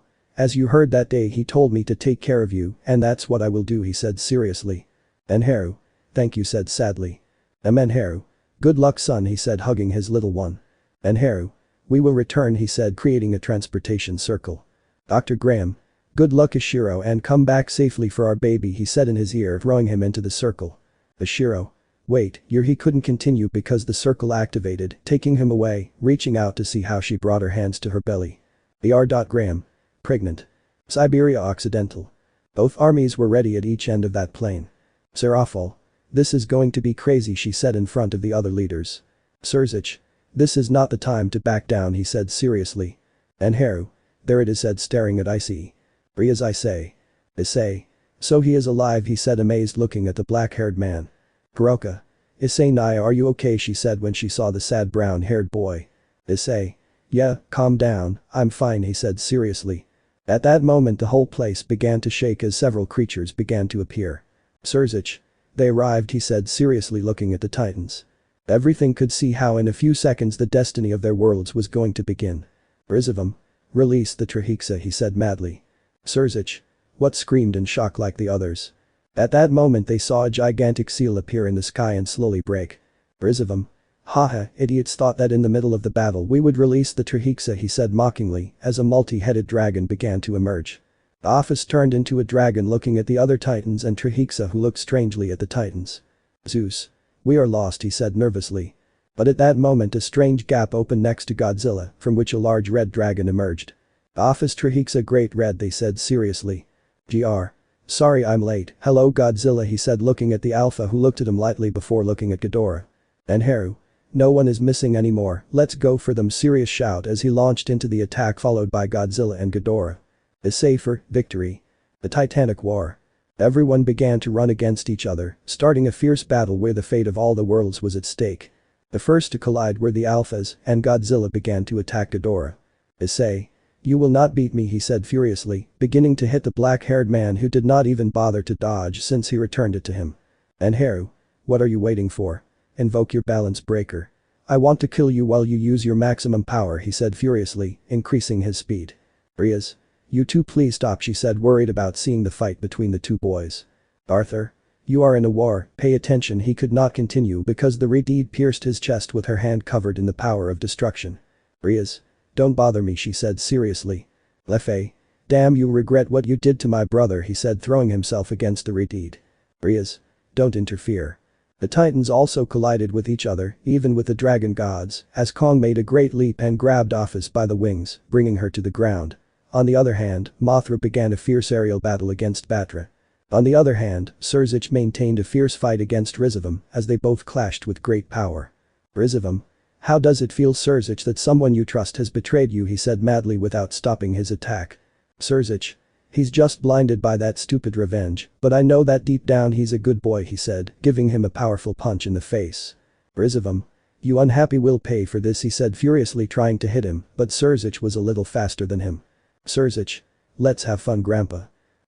As you heard that day, he told me to take care of you, and that's what I will do, he said seriously. Enheru. Thank you, said sadly. Enheru. Good luck, son, he said, hugging his little one. Enheru. We will return, he said, creating a transportation circle. Dr. Graham. Good luck, Ishiro, and come back safely for our baby, he said in his ear, throwing him into the circle. Ishiro. Wait, he couldn't continue because the circle activated, taking him away, reaching out to see how she brought her hands to her belly. The R. Graham. Pregnant. Siberia Occidental. Both armies were ready at each end of that plane. Serafal. This is going to be crazy, she said in front of the other leaders. Surzich. This is not the time to back down, he said seriously. Enheru. There it is, said, staring at Issei. Riaz. Issei. Issei. So he is alive, he said, amazed, looking at the black-haired man. Kuroka. Issei Naya, are you okay, she said when she saw the sad brown-haired boy. Issei. Yeah, calm down, I'm fine, he said seriously. At that moment the whole place began to shake as several creatures began to appear. Surzich. They arrived, he said seriously, looking at the Titans. Everything could see how in a few seconds the destiny of their worlds was going to begin. Rizavam. Release the Trahexa, he said madly. Surzich. What screamed in shock like the others. At that moment they saw a gigantic seal appear in the sky and slowly break. Rizavum. Haha, idiots thought that in the middle of the battle we would release the Trihexa, he said mockingly as a multi-headed dragon began to emerge. The office turned into a dragon looking at the other titans and Trihexa who looked strangely at the titans. Zeus. We are lost, he said nervously. But at that moment a strange gap opened next to Godzilla from which a large red dragon emerged. Office Trihexa great red, they said seriously. Gr. Sorry I'm late. Hello Godzilla, he said looking at the alpha who looked at him lightly before looking at Ghidorah. And Haru. No one is missing anymore, let's go for them, serious shout as he launched into the attack followed by Godzilla and Ghidorah. Issei for victory. The Titanic War. Everyone began to run against each other, starting a fierce battle where the fate of all the worlds was at stake. The first to collide were the alphas, and Godzilla began to attack Ghidorah. Issei. You will not beat me, he said furiously, beginning to hit the black-haired man who did not even bother to dodge since he returned it to him. And Haru. What are you waiting for? Invoke your balance breaker. I want to kill you while you use your maximum power, he said furiously, increasing his speed. Riaz. You two please stop, she said worried about seeing the fight between the two boys. Arthur. You are in a war, pay attention, he could not continue because the Redeed pierced his chest with her hand covered in the power of destruction. Riaz. Don't bother me, she said seriously. Lefei. Damn, you regret what you did to my brother, he said throwing himself against the Redeed. Riaz. Don't interfere. The titans also collided with each other, even with the dragon gods, as Kong made a great leap and grabbed Office by the wings, bringing her to the ground. On the other hand, Mothra began a fierce aerial battle against Batra. On the other hand, Surzich maintained a fierce fight against Rizavum as they both clashed with great power. Rizavum. How does it feel, Surzich, that someone you trust has betrayed you, he said madly without stopping his attack. Surzich. He's just blinded by that stupid revenge, but I know that deep down he's a good boy, he said, giving him a powerful punch in the face. Rizavum. You unhappy will pay for this, he said furiously trying to hit him, but Surzich was a little faster than him. Surzich. Let's have fun, Grandpa.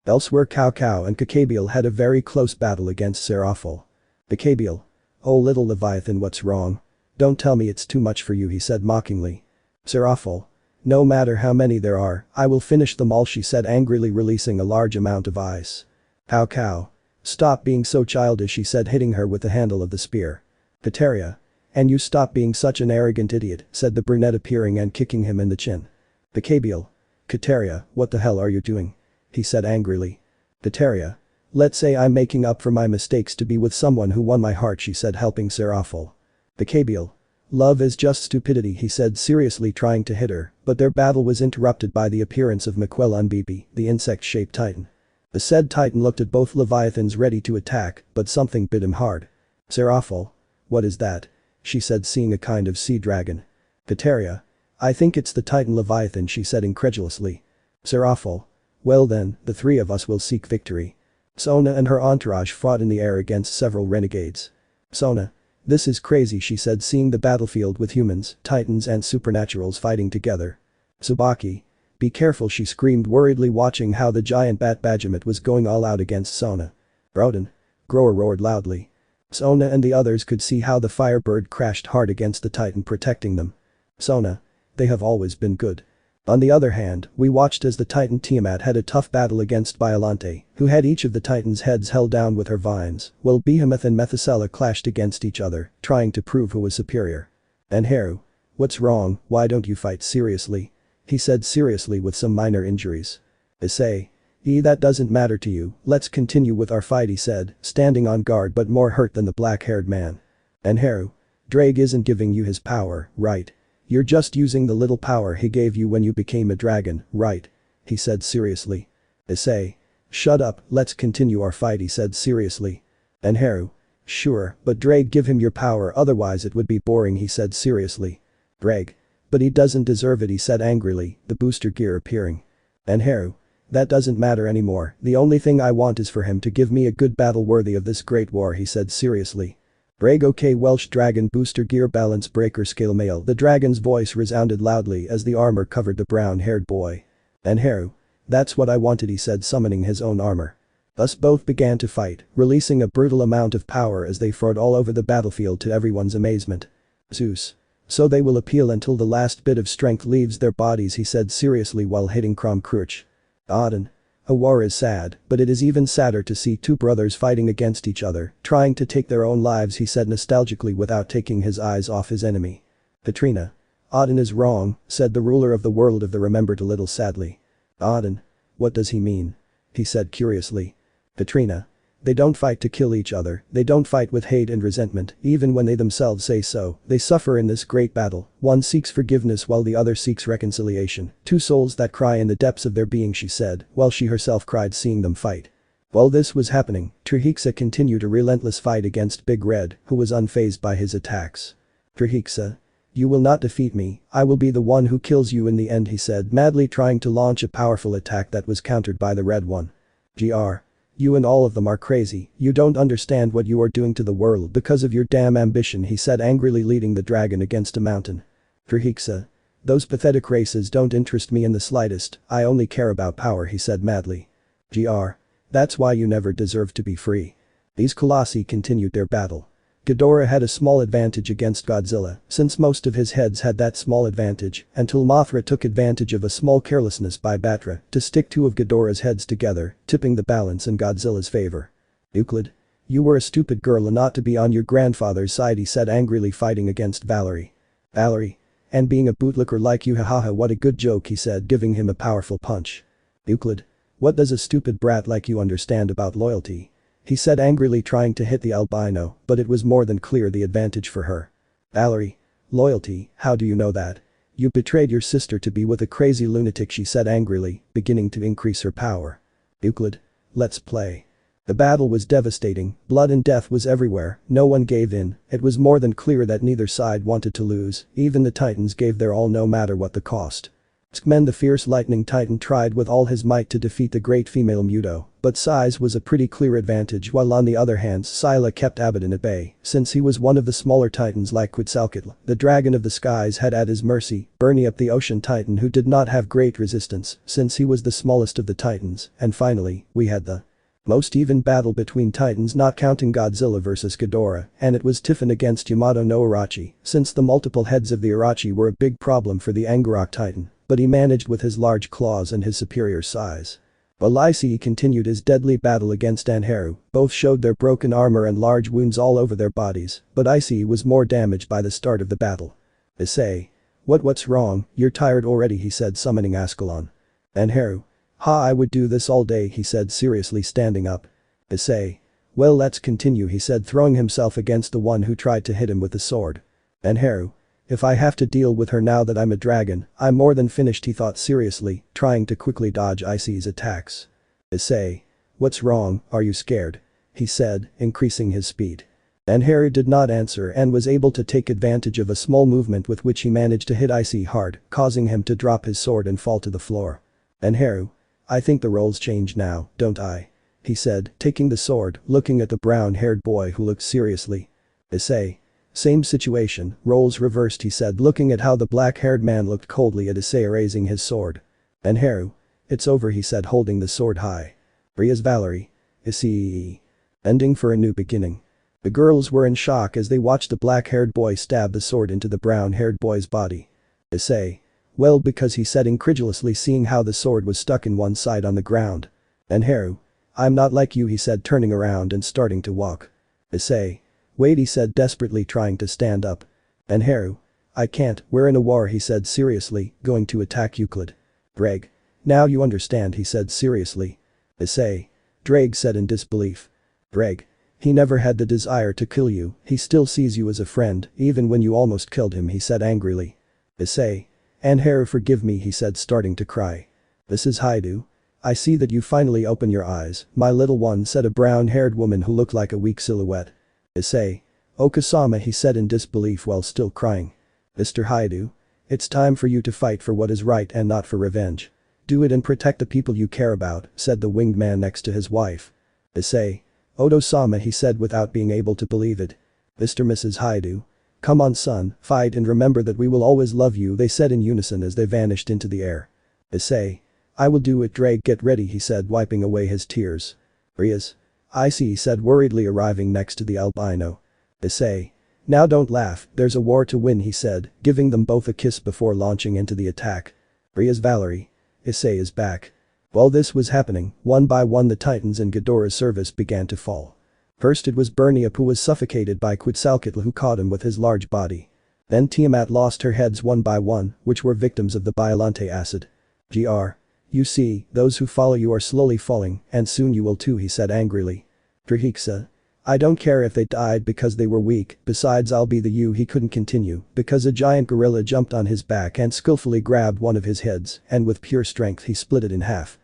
Elsewhere, Cao Cao and Kakabiel had a very close battle against Seraphil. Kakabiel. Oh little Leviathan, what's wrong? Don't tell me it's too much for you, he said mockingly. Seraphil. No matter how many there are, I will finish them all, she said angrily releasing a large amount of ice. Cao Cao. Stop being so childish, he said hitting her with the handle of the spear. Kateria. And you stop being such an arrogant idiot, said the brunette appearing and kicking him in the chin. Kakabiel. Kateria, what the hell are you doing? He said angrily. Kateria. Let's say I'm making up for my mistakes to be with someone who won my heart, she said helping Seraphil. Kakabiel. Love is just stupidity, he said seriously trying to hit her, but their battle was interrupted by the appearance of Mequelunbibi, the insect-shaped titan. The said titan looked at both leviathans ready to attack, but something bit him hard. Seraphil. What is that? She said seeing a kind of sea dragon. Kateria. I think it's the titan leviathan, she said incredulously. Seraphil. Well then, the three of us will seek victory. Sona and her entourage fought in the air against several renegades. Sona. This is crazy, she said seeing the battlefield with humans, titans and supernaturals fighting together. Tsubaki. Be careful, she screamed worriedly watching how the giant bat Bajamet was going all out against Sona. Rodan. Grower roared loudly. Sona and the others could see how the firebird crashed hard against the titan protecting them. Sona. They have always been good. On the other hand, we watched as the titan Tiamat had a tough battle against Biolante, who had each of the titans' heads held down with her vines, while Behemoth and Methuselah clashed against each other, trying to prove who was superior. And Haru. What's wrong, why don't you fight seriously? He said seriously with some minor injuries. Issei. That doesn't matter to you, let's continue with our fight, he said, standing on guard but more hurt than the black-haired man. And Haru. Drake isn't giving you his power, right? You're just using the little power he gave you when you became a dragon, right? He said seriously. Issei. Shut up, let's continue our fight, he said seriously. And Haru. Sure, but Drake, give him your power, otherwise it would be boring, he said seriously. Drake. But he doesn't deserve it, he said angrily, the booster gear appearing. And Haru. That doesn't matter anymore, the only thing I want is for him to give me a good battle worthy of this great war, he said seriously. Brag OK Welsh Dragon Booster Gear Balance Breaker Scale Male. The dragon's voice resounded loudly as the armor covered the brown-haired boy. And Haru. That's what I wanted, he said summoning his own armor. Thus both began to fight, releasing a brutal amount of power as they fought all over the battlefield to everyone's amazement. Zeus. So they will appeal until the last bit of strength leaves their bodies, he said seriously while hitting Crom Cruch. Odin. A war is sad, but it is even sadder to see two brothers fighting against each other, trying to take their own lives, he said nostalgically without taking his eyes off his enemy. Katrina. Auden is wrong, said the ruler of the world of the remembered a little sadly. Auden? What does he mean? He said curiously. Katrina. They don't fight to kill each other, they don't fight with hate and resentment, even when they themselves say so, they suffer in this great battle, one seeks forgiveness while the other seeks reconciliation, two souls that cry in the depths of their being, she said, while she herself cried seeing them fight. While this was happening, Trihiksa continued a relentless fight against Big Red, who was unfazed by his attacks. Trihiksa. You will not defeat me, I will be the one who kills you in the end, he said, madly trying to launch a powerful attack that was countered by the red one. Gr. You and all of them are crazy, you don't understand what you are doing to the world because of your damn ambition, he said angrily, leading the dragon against a mountain. Trihiksa. Those pathetic races don't interest me in the slightest, I only care about power, he said madly. Gr. That's why you never deserve to be free. These colossi continued their battle. Ghidorah had a small advantage against Godzilla, since most of his heads had that small advantage, until Mothra took advantage of a small carelessness by Batra to stick two of Ghidorah's heads together, tipping the balance in Godzilla's favor. Euclid. You were a stupid girl and ought to be on your grandfather's side, he said angrily, fighting against Valerie. Valerie. And being a bootlicker like you, hahaha, what a good joke, he said, giving him a powerful punch. Euclid. What does a stupid brat like you understand about loyalty? He said angrily, trying to hit the albino, but it was more than clear the advantage for her. Valerie. Loyalty, how do you know that? You betrayed your sister to be with a crazy lunatic, she said angrily, beginning to increase her power. Euclid. Let's play. The battle was devastating, blood and death was everywhere, no one gave in, it was more than clear that neither side wanted to lose, even the titans gave their all no matter what the cost. Skmen, the fierce lightning titan, tried with all his might to defeat the great female Hyoudou, but size was a pretty clear advantage, while on the other hand Scylla kept Abaddon at bay, since he was one of the smaller titans like Quetzalcoatl. The dragon of the skies had at his mercy Berniap, the ocean titan, who did not have great resistance since he was the smallest of the titans, and finally, we had the most even battle between titans not counting Godzilla vs Ghidorah, and it was Typhon against Yamato no Urachi, since the multiple heads of the Urachi were a big problem for the Angarok titan, but he managed with his large claws and his superior size. While Issei continued his deadly battle against Anheru, both showed their broken armor and large wounds all over their bodies, but Issei was more damaged by the start of the battle. Issei. What's wrong, you're tired already, he said, summoning Ascalon. Anheru. Ha, I would do this all day, he said seriously, standing up. Issei. Well, let's continue, he said, throwing himself against the one who tried to hit him with the sword. Anheru. If I have to deal with her now that I'm a dragon, I'm more than finished, he thought seriously, trying to quickly dodge Issei's attacks. Issei. What's wrong, are you scared? He said, increasing his speed. Anheru did not answer and was able to take advantage of a small movement with which he managed to hit Issei hard, causing him to drop his sword and fall to the floor. Anheru. I think the roles change now, don't I? He said, taking the sword, looking at the brown-haired boy who looked seriously. Issei. Same situation, roles reversed, he said, looking at how the black-haired man looked coldly at Issei raising his sword. Anheru. It's over, he said, holding the sword high. Ria's Valerie. Issei. Ending for a new beginning. The girls were in shock as they watched the black-haired boy stab the sword into the brown-haired boy's body. Issei. Well, because he said incredulously, seeing how the sword was stuck in one side on the ground. Anheru. I'm not like you, he said, turning around and starting to walk. Issei. Wait, he said, desperately trying to stand up. Anheru. I can't, we're in a war, he said seriously, going to attack Euclid. Dreg. Now you understand, he said seriously. Issei. Dreg said in disbelief. Dreg. He never had the desire to kill you, he still sees you as a friend, even when you almost killed him, he said angrily. Issei. Anheru, forgive me, he said, starting to cry. This is Hyoudou. I see that you finally open your eyes, my little one, said a brown-haired woman who looked like a weak silhouette. Issei. Okasama, he said in disbelief while still crying. Mr. Hyoudou. It's time for you to fight for what is right and not for revenge. Do it and protect the people you care about, said the winged man next to his wife. Issei. Odo-sama, he said without being able to believe it. Mr. Mrs. Hyoudou. Come on, son, fight and remember that we will always love you, they said in unison as they vanished into the air. Issei. I will do it, Drake, get ready, he said, wiping away his tears. Rias. Issei, he said worriedly, arriving next to the albino. Issei. Now don't laugh, there's a war to win, he said, giving them both a kiss before launching into the attack. Rias. Valerie. Issei is back. While this was happening, one by one the titans in Ghidorah's service began to fall. First it was Berniap who was suffocated by Quetzalcoatl who caught him with his large body. Then Tiamat lost her heads one by one, which were victims of the Biolante acid. You see, those who follow you are slowly falling, and soon you will too, he said angrily. Trihexa. I don't care if they died because they were weak, besides I'll be the you. He couldn't continue because a giant gorilla jumped on his back and skillfully grabbed one of his heads, and with pure strength he split it in half.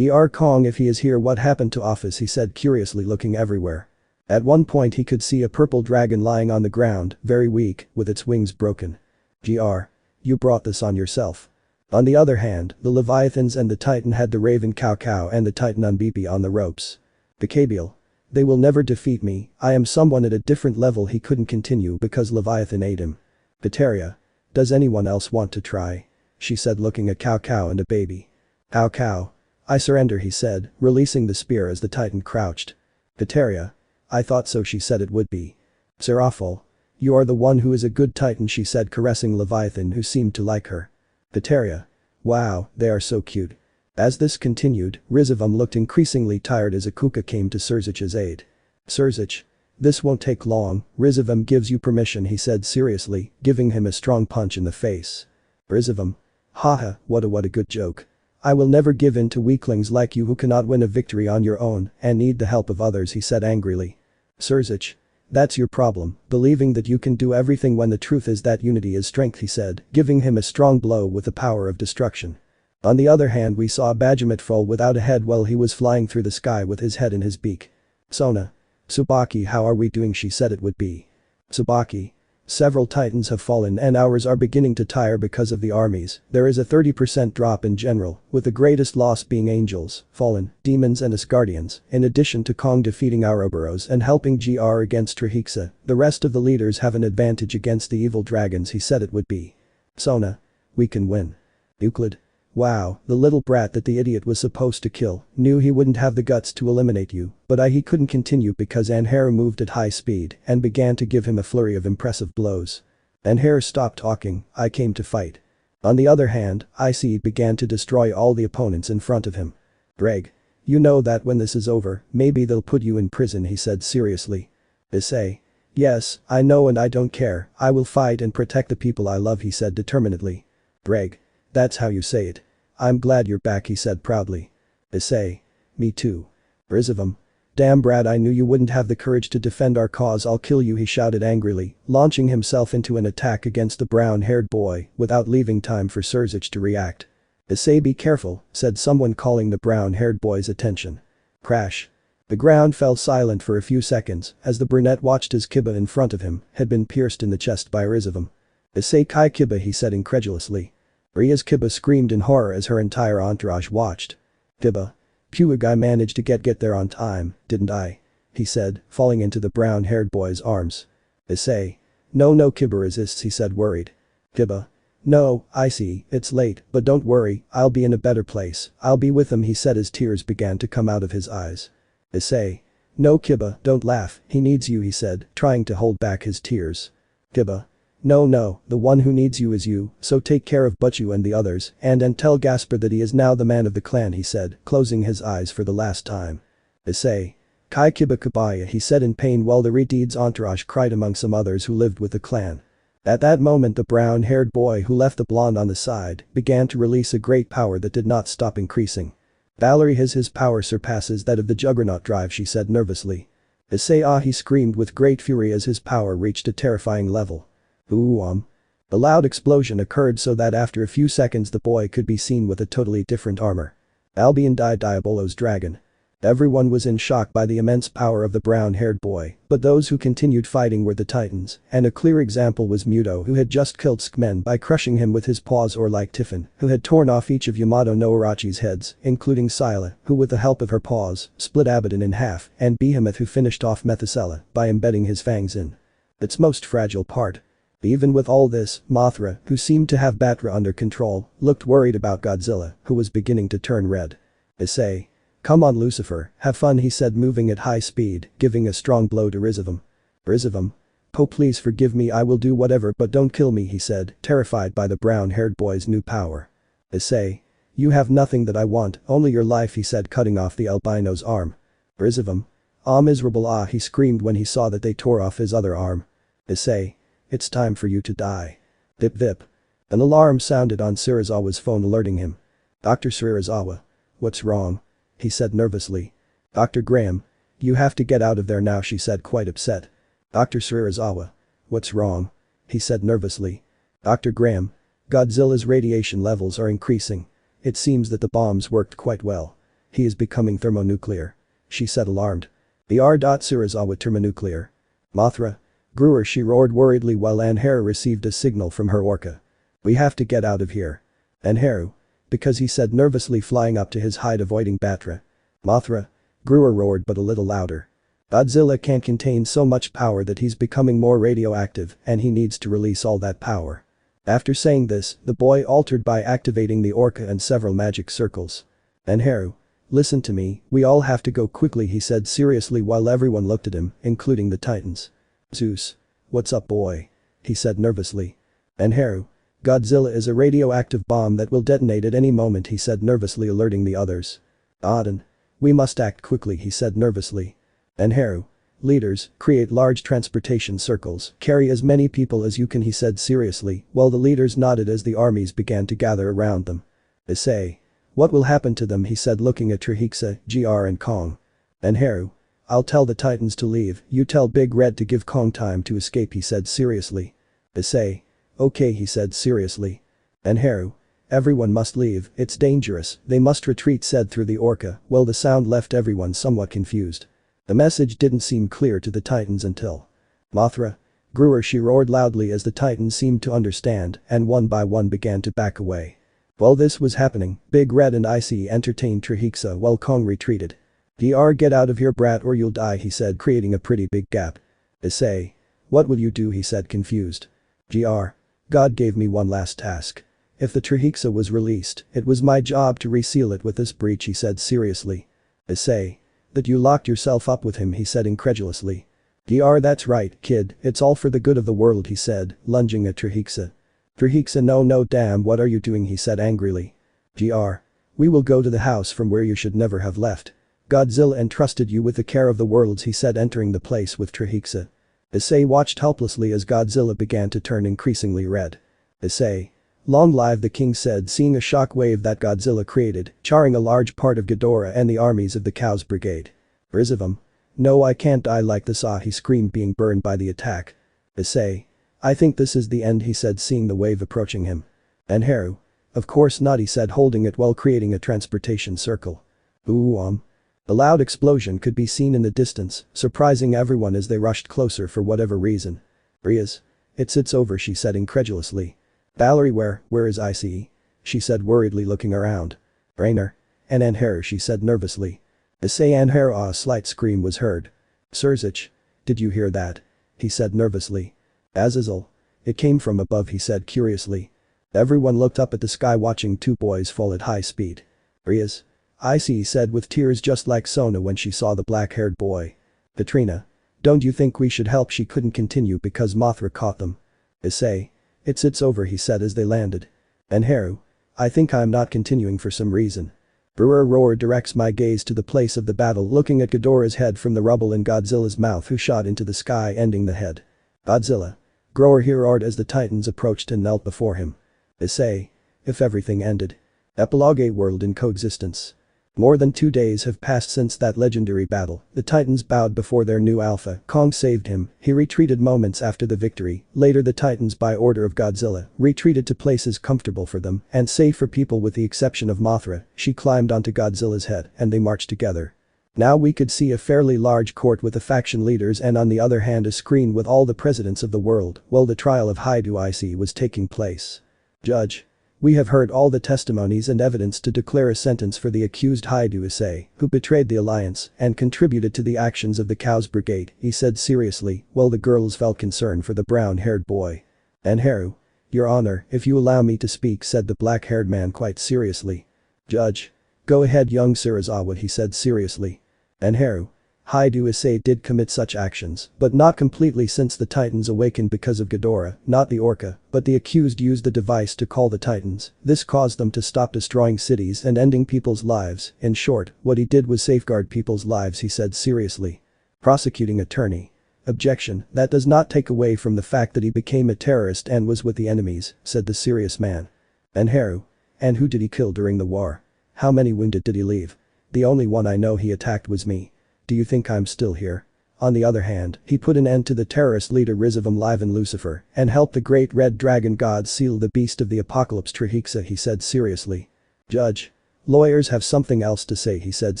Kong, if he is here, what happened to Office, he said curiously, looking everywhere. At one point he could see a purple dragon lying on the ground, very weak, with its wings broken. You brought this on yourself. On the other hand, the Leviathans and the Titan had the Raven Cao and the Titan Unbeepy on the ropes. Bicabial. They will never defeat me, I am someone at a different level. He couldn't continue because Leviathan ate him. Viteria. Does anyone else want to try? She said, looking at Cao and a baby. Cao. I surrender, he said, releasing the spear as the Titan crouched. Viteria. I thought so, she said it would be. Seraphol. You are the one who is a good Titan, she said, caressing Leviathan, who seemed to like her. Viteria. Wow, they are so cute. As this continued, Rizavam looked increasingly tired as Akuka came to Surzich's aid. Surzich. This won't take long, Rizavam gives you permission, he said seriously, giving him a strong punch in the face. Rizavam. Haha, what a good joke. I will never give in to weaklings like you who cannot win a victory on your own and need the help of others, he said angrily. Surzich. That's your problem, believing that you can do everything when the truth is that unity is strength, he said, giving him a strong blow with the power of destruction. On the other hand, we saw Bajamet fall without a head while he was flying through the sky with his head in his beak. Sona. Tsubaki, how are we doing, she said it would be. Tsubaki. Several titans have fallen and ours are beginning to tire because of the armies. There is a 30% drop in general, with the greatest loss being angels, fallen, demons and Asgardians, in addition to Kong defeating Ouroboros and helping GR against Trihexa. The rest of the leaders have an advantage against the evil dragons, he said it would be. Sona. We can win. Euclid. Wow, the little brat that the idiot was supposed to kill knew he wouldn't have the guts to eliminate you, but he couldn't continue because Anhera moved at high speed and began to give him a flurry of impressive blows. Anhera stopped talking, I came to fight. On the other hand, Issei began to destroy all the opponents in front of him. Greg. You know that when this is over, maybe they'll put you in prison, he said seriously. Issei. Yes, I know and I don't care, I will fight and protect the people I love, he said determinedly. Greg. That's how you say it. I'm glad you're back, he said proudly. Issei. Me too. Rizavam. Damn brat, I knew you wouldn't have the courage to defend our cause, I'll kill you, he shouted angrily, launching himself into an attack against the brown-haired boy without leaving time for Surzich to react. Issei, be careful, said someone, calling the brown-haired boy's attention. Crash. The ground fell silent for a few seconds as the brunette watched as Kiba in front of him had been pierced in the chest by Rizavam. Issei Kai Kiba, he said incredulously. Ria's Kiba screamed in horror as her entire entourage watched. Kiba. Pewig, I managed to get there on time, didn't I? He said, falling into the brown-haired boy's arms. Issei. No Kiba resists, he said worried. Kiba. No, I see, it's late, but don't worry, I'll be in a better place, I'll be with him, he said as tears began to come out of his eyes. Issei. No Kiba, don't laugh, he needs you, he said, trying to hold back his tears. Kiba. No, the one who needs you is you, so take care of Butchu and the others, and tell Gaspar that he is now the man of the clan, he said, closing his eyes for the last time. Issei. Kai Kiba Kabaya, he said in pain while the Redeed's entourage cried among some others who lived with the clan. At that moment the brown-haired boy who left the blonde on the side began to release a great power that did not stop increasing. Valerie, his power surpasses that of the Juggernaut drive, she said nervously. Issei, he screamed with great fury as his power reached a terrifying level. A loud explosion occurred so that after a few seconds the boy could be seen with a totally different armor. Albion Diabolo's dragon. Everyone was in shock by the immense power of the brown-haired boy, but those who continued fighting were the titans, and a clear example was Muto, who had just killed Skmen by crushing him with his paws, or like Tiffin, who had torn off each of Yamato no Urachi's heads, including Scylla, who with the help of her paws, split Abaddon in half, and Behemoth, who finished off Methuselah by embedding his fangs in its most fragile part. Even with all this, Mothra, who seemed to have Batra under control, looked worried about Godzilla, who was beginning to turn red. Issei. Come on Lucifer, have fun, he said, moving at high speed, giving a strong blow to Rizavam. Rizavam. Oh please forgive me, I will do whatever but don't kill me, he said, terrified by the brown-haired boy's new power. Issei. You have nothing that I want, only your life, he said, cutting off the albino's arm. Rizivum. Ah, miserable, ah, he screamed when he saw that they tore off his other arm. Issei. It's time for you to die. Vip vip. An alarm sounded on Serizawa's phone, alerting him. Dr. Serizawa. What's wrong? He said nervously. Dr. Graham. You have to get out of there now, she said, quite upset. Dr. Serizawa. What's wrong? He said nervously. Dr. Graham. Godzilla's radiation levels are increasing. It seems that the bombs worked quite well. He is becoming thermonuclear. She said, alarmed. Br. Serizawa thermonuclear. Mothra. Brewer, she roared worriedly while Anharu received a signal from her orca. We have to get out of here. Anharu. Because he said nervously, flying up to his height, avoiding Batra. Mothra. Brewer roared, but a little louder. Godzilla can't contain so much power that he's becoming more radioactive and he needs to release all that power. After saying this, the boy altered by activating the orca and several magic circles. Anharu. Listen to me, we all have to go quickly, he said seriously while everyone looked at him, including the Titans. Zeus. What's up, boy? He said nervously. Anharu. Godzilla is a radioactive bomb that will detonate at any moment, he said nervously, alerting the others. Aden. We must act quickly, he said nervously. Anharu. Leaders, create large transportation circles, carry as many people as you can, he said seriously, while the leaders nodded as the armies began to gather around them. Issei. What will happen to them, he said, looking at Trihiksa, GR and Kong. Anharu. I'll tell the Titans to leave, you tell Big Red to give Kong time to escape, he said seriously. Issei. Okay, he said seriously. Anharu. Everyone must leave, it's dangerous, they must retreat, said through the orca, while the sound left everyone somewhat confused. The message didn't seem clear to the Titans until. Mothra. Brewer, she roared loudly as the Titans seemed to understand and one by one began to back away. While this was happening, Big Red and Issei entertained Trihiksa while Kong retreated. Dr. Get out of here, brat, or you'll die, he said, creating a pretty big gap. Issei. What will you do, he said, confused. Gr. God gave me one last task. If the Trihiksa was released, it was my job to reseal it with this breach, he said seriously. Issei. That you locked yourself up with him, he said incredulously. Dr. That's right, kid, it's all for the good of the world, he said, lunging at Trihiksa. Trihiksa. No damn, what are you doing, he said angrily. Gr. We will go to the house from where you should never have left. Godzilla entrusted you with the care of the worlds, he said, entering the place with Trihiksa. Issei watched helplessly as Godzilla began to turn increasingly red. Issei. Long live the king, said, seeing a shock wave that Godzilla created, charring a large part of Ghidorah and the armies of the Cows Brigade. Rizivum. No, I can't die like this, ah, he screamed, being burned by the attack. Issei. I think this is the end, he said, seeing the wave approaching him. Anharu. Of course not, he said, holding it while creating a transportation circle. Ooh. The loud explosion could be seen in the distance, surprising everyone as they rushed closer for whatever reason. Riaz. It's over, she said incredulously. Valerie, where is Issei? She said worriedly, looking around. Rainer. And Anharu, she said nervously. Issei. Anharu. A slight scream was heard. Sirzich. Did you hear that? He said nervously. Azazel. It came from above, he said curiously. Everyone looked up at the sky, watching two boys fall at high speed. Riaz. Issei said with tears, just like Sona when she saw the black-haired boy. Katrina. Don't you think we should help? She couldn't continue because Mothra caught them. Issei. It's over, he said as they landed. Anharu. I think I'm not continuing for some reason. Brewer roared, directs my gaze to the place of the battle, looking at Ghidorah's head from the rubble in Godzilla's mouth, who shot into the sky, ending the head. Godzilla. Grower here roared as the Titans approached and knelt before him. Issei. If everything ended. Epilogue. A world in coexistence. More than 2 days have passed since that legendary battle. The Titans bowed before their new alpha. Kong saved him. He retreated moments after the victory. Later the Titans, by order of Godzilla, retreated to places comfortable for them and safe for people with the exception of Mothra. She climbed onto Godzilla's head and they marched together. Now we could see a fairly large court with the faction leaders and on the other hand a screen with all the presidents of the world while the trial of Hyoudou Issei was taking place. Judge. We have heard all the testimonies and evidence to declare a sentence for the accused Hyoudou Issei, who betrayed the alliance and contributed to the actions of the Cows Brigade, he said seriously, while the girls felt concern for the brown-haired boy. Anharu. Your Honor, if you allow me to speak, said the black-haired man quite seriously. Judge. Go ahead, young Serizawa, he said seriously. Anharu. Hyoudou Issei did commit such actions, but not completely since the Titans awakened because of Ghidorah, not the Orca, but the accused used the device to call the Titans. This caused them to stop destroying cities and ending people's lives. In short, what he did was safeguard people's lives, he said seriously. Prosecuting attorney. Objection, that does not take away from the fact that he became a terrorist and was with the enemies, said the serious man. And Hyoudou? And who did he kill during the war? How many wounded did he leave? The only one I know he attacked was me. Do you think I'm still here? On the other hand, he put an end to the terrorist leader Rizavum Livan Lucifer and helped the great red dragon god seal the beast of the apocalypse Trihexa, he said seriously. Judge. Lawyers have something else to say, he said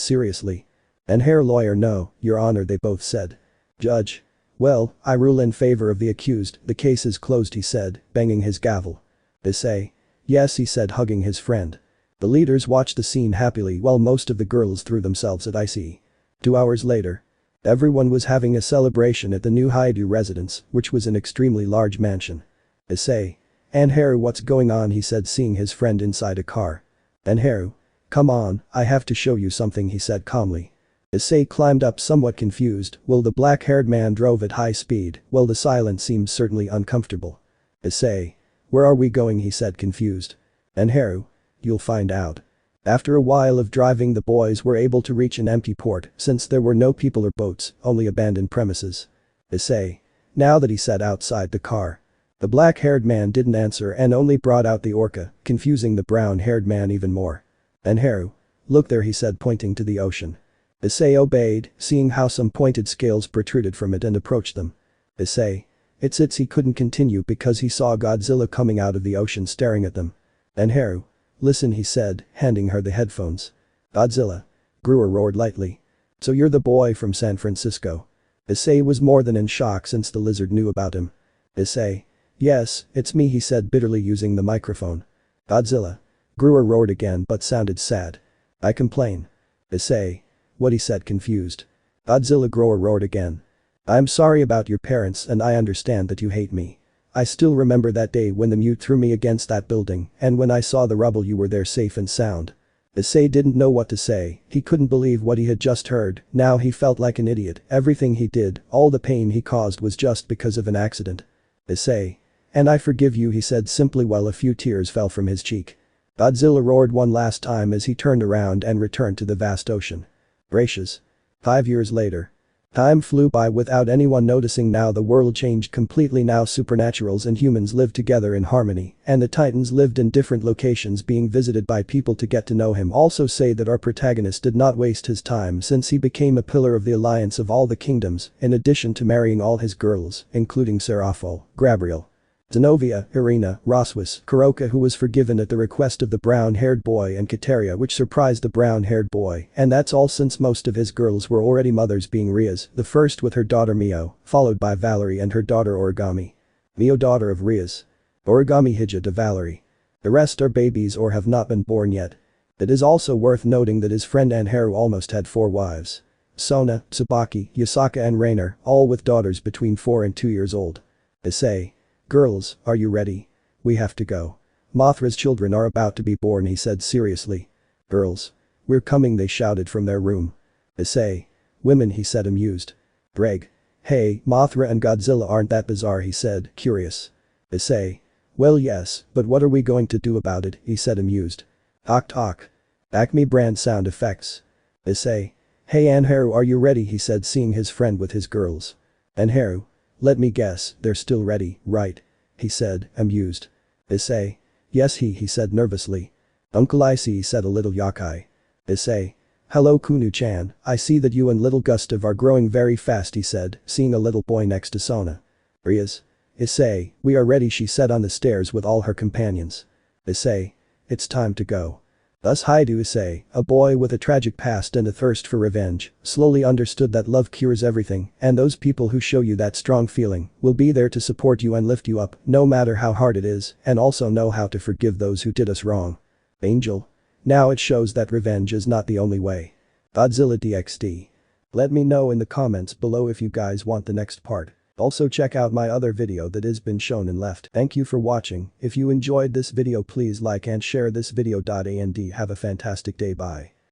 seriously. And Herr lawyer, no, your honor, they both said. Judge. Well, I rule in favor of the accused, the case is closed, he said, banging his gavel. Issei. Yes, he said, hugging his friend. The leaders watched the scene happily while most of the girls threw themselves at Issei. 2 hours later. Everyone was having a celebration at the new Hyoudou residence, which was an extremely large mansion. Issei. And Hyoudou, what's going on, he said, seeing his friend inside a car. And Hyoudou. Come on, I have to show you something, he said calmly. Issei climbed up somewhat confused, while the black-haired man drove at high speed, while the silence seemed certainly uncomfortable. Issei. Where are we going, he said confused. And Hyoudou. You'll find out. After a while of driving, the boys were able to reach an empty port since there were no people or boats, only abandoned premises. Issei. Now that he sat outside the car. The black-haired man didn't answer and only brought out the orca, confusing the brown-haired man even more. And Hyoudou. Look there, he said, pointing to the ocean. Issei obeyed, seeing how some pointed scales protruded from it, and approached them. Issei. It's he couldn't continue because he saw Godzilla coming out of the ocean staring at them. And Hyoudou. Listen, he said, handing her the headphones. Godzilla. Brewer roared lightly. So you're the boy from San Francisco. Issei was more than in shock since the lizard knew about him. Issei. Yes, it's me, he said bitterly, using the microphone. Godzilla. Brewer roared again but sounded sad. I complain. Issei. What, he said confused. Godzilla Grower roared again. I'm sorry about your parents and I understand that you hate me. I still remember that day when the mute threw me against that building and when I saw the rubble you were there safe and sound. Issei didn't know what to say, he couldn't believe what he had just heard, now he felt like an idiot, everything he did, all the pain he caused was just because of an accident. Issei. And I forgive you, he said simply while a few tears fell from his cheek. Godzilla roared one last time as he turned around and returned to the vast ocean. Gracious. 5 years later. Time flew by without anyone noticing. Now the world changed completely. Now supernaturals and humans lived together in harmony, and the Titans lived in different locations being visited by people to get to know him. Also say that our protagonist did not waste his time since he became a pillar of the alliance of all the kingdoms, in addition to marrying all his girls, including Serafo, Gabriel, Zenobia, Irina, Roswis, Kuroka, who was forgiven at the request of the brown-haired boy, and Kateria, which surprised the brown-haired boy, and that's all since most of his girls were already mothers, being Rias, the first with her daughter Mio, followed by Valerie and her daughter Origami. Mio daughter of Rias. Origami Hija de Valerie. The rest are babies or have not been born yet. It is also worth noting that his friend Anharu almost had 4 wives. Sona, Tsubaki, Yasaka and Rainer, all with daughters between 4 and 2 years old. Issei. Girls, are you ready? We have to go. Mothra's children are about to be born, he said seriously. Girls. We're coming, they shouted from their room. Issei. Women, he said amused. Greg. Hey, Mothra and Godzilla aren't that bizarre, he said, curious. Issei. Well yes, but what are we going to do about it, he said amused. Talk. Acme brand sound effects. Issei. Hey Anharu, are you ready, he said, seeing his friend with his girls. Anharu. Let me guess, they're still ready, right? He said, amused. Issei. Yes he said nervously. Uncle Issei, said a little yakai. Issei. Hello Kunu-chan, I see that you and little Gustav are growing very fast, he said, seeing a little boy next to Sona. Rias. Issei, we are ready, she said on the stairs with all her companions. Issei. It's time to go. Thus Hyoudou Issei, a boy with a tragic past and a thirst for revenge, slowly understood that love cures everything, and those people who show you that strong feeling will be there to support you and lift you up, no matter how hard it is, and also know how to forgive those who did us wrong. Angel. Now it shows that revenge is not the only way. Godzilla DXD. Let me know in the comments below if you guys want the next part. Also check out my other video that has been shown and left. Thank you for watching. If you enjoyed this video, please like and share this video. And have a fantastic day. Bye.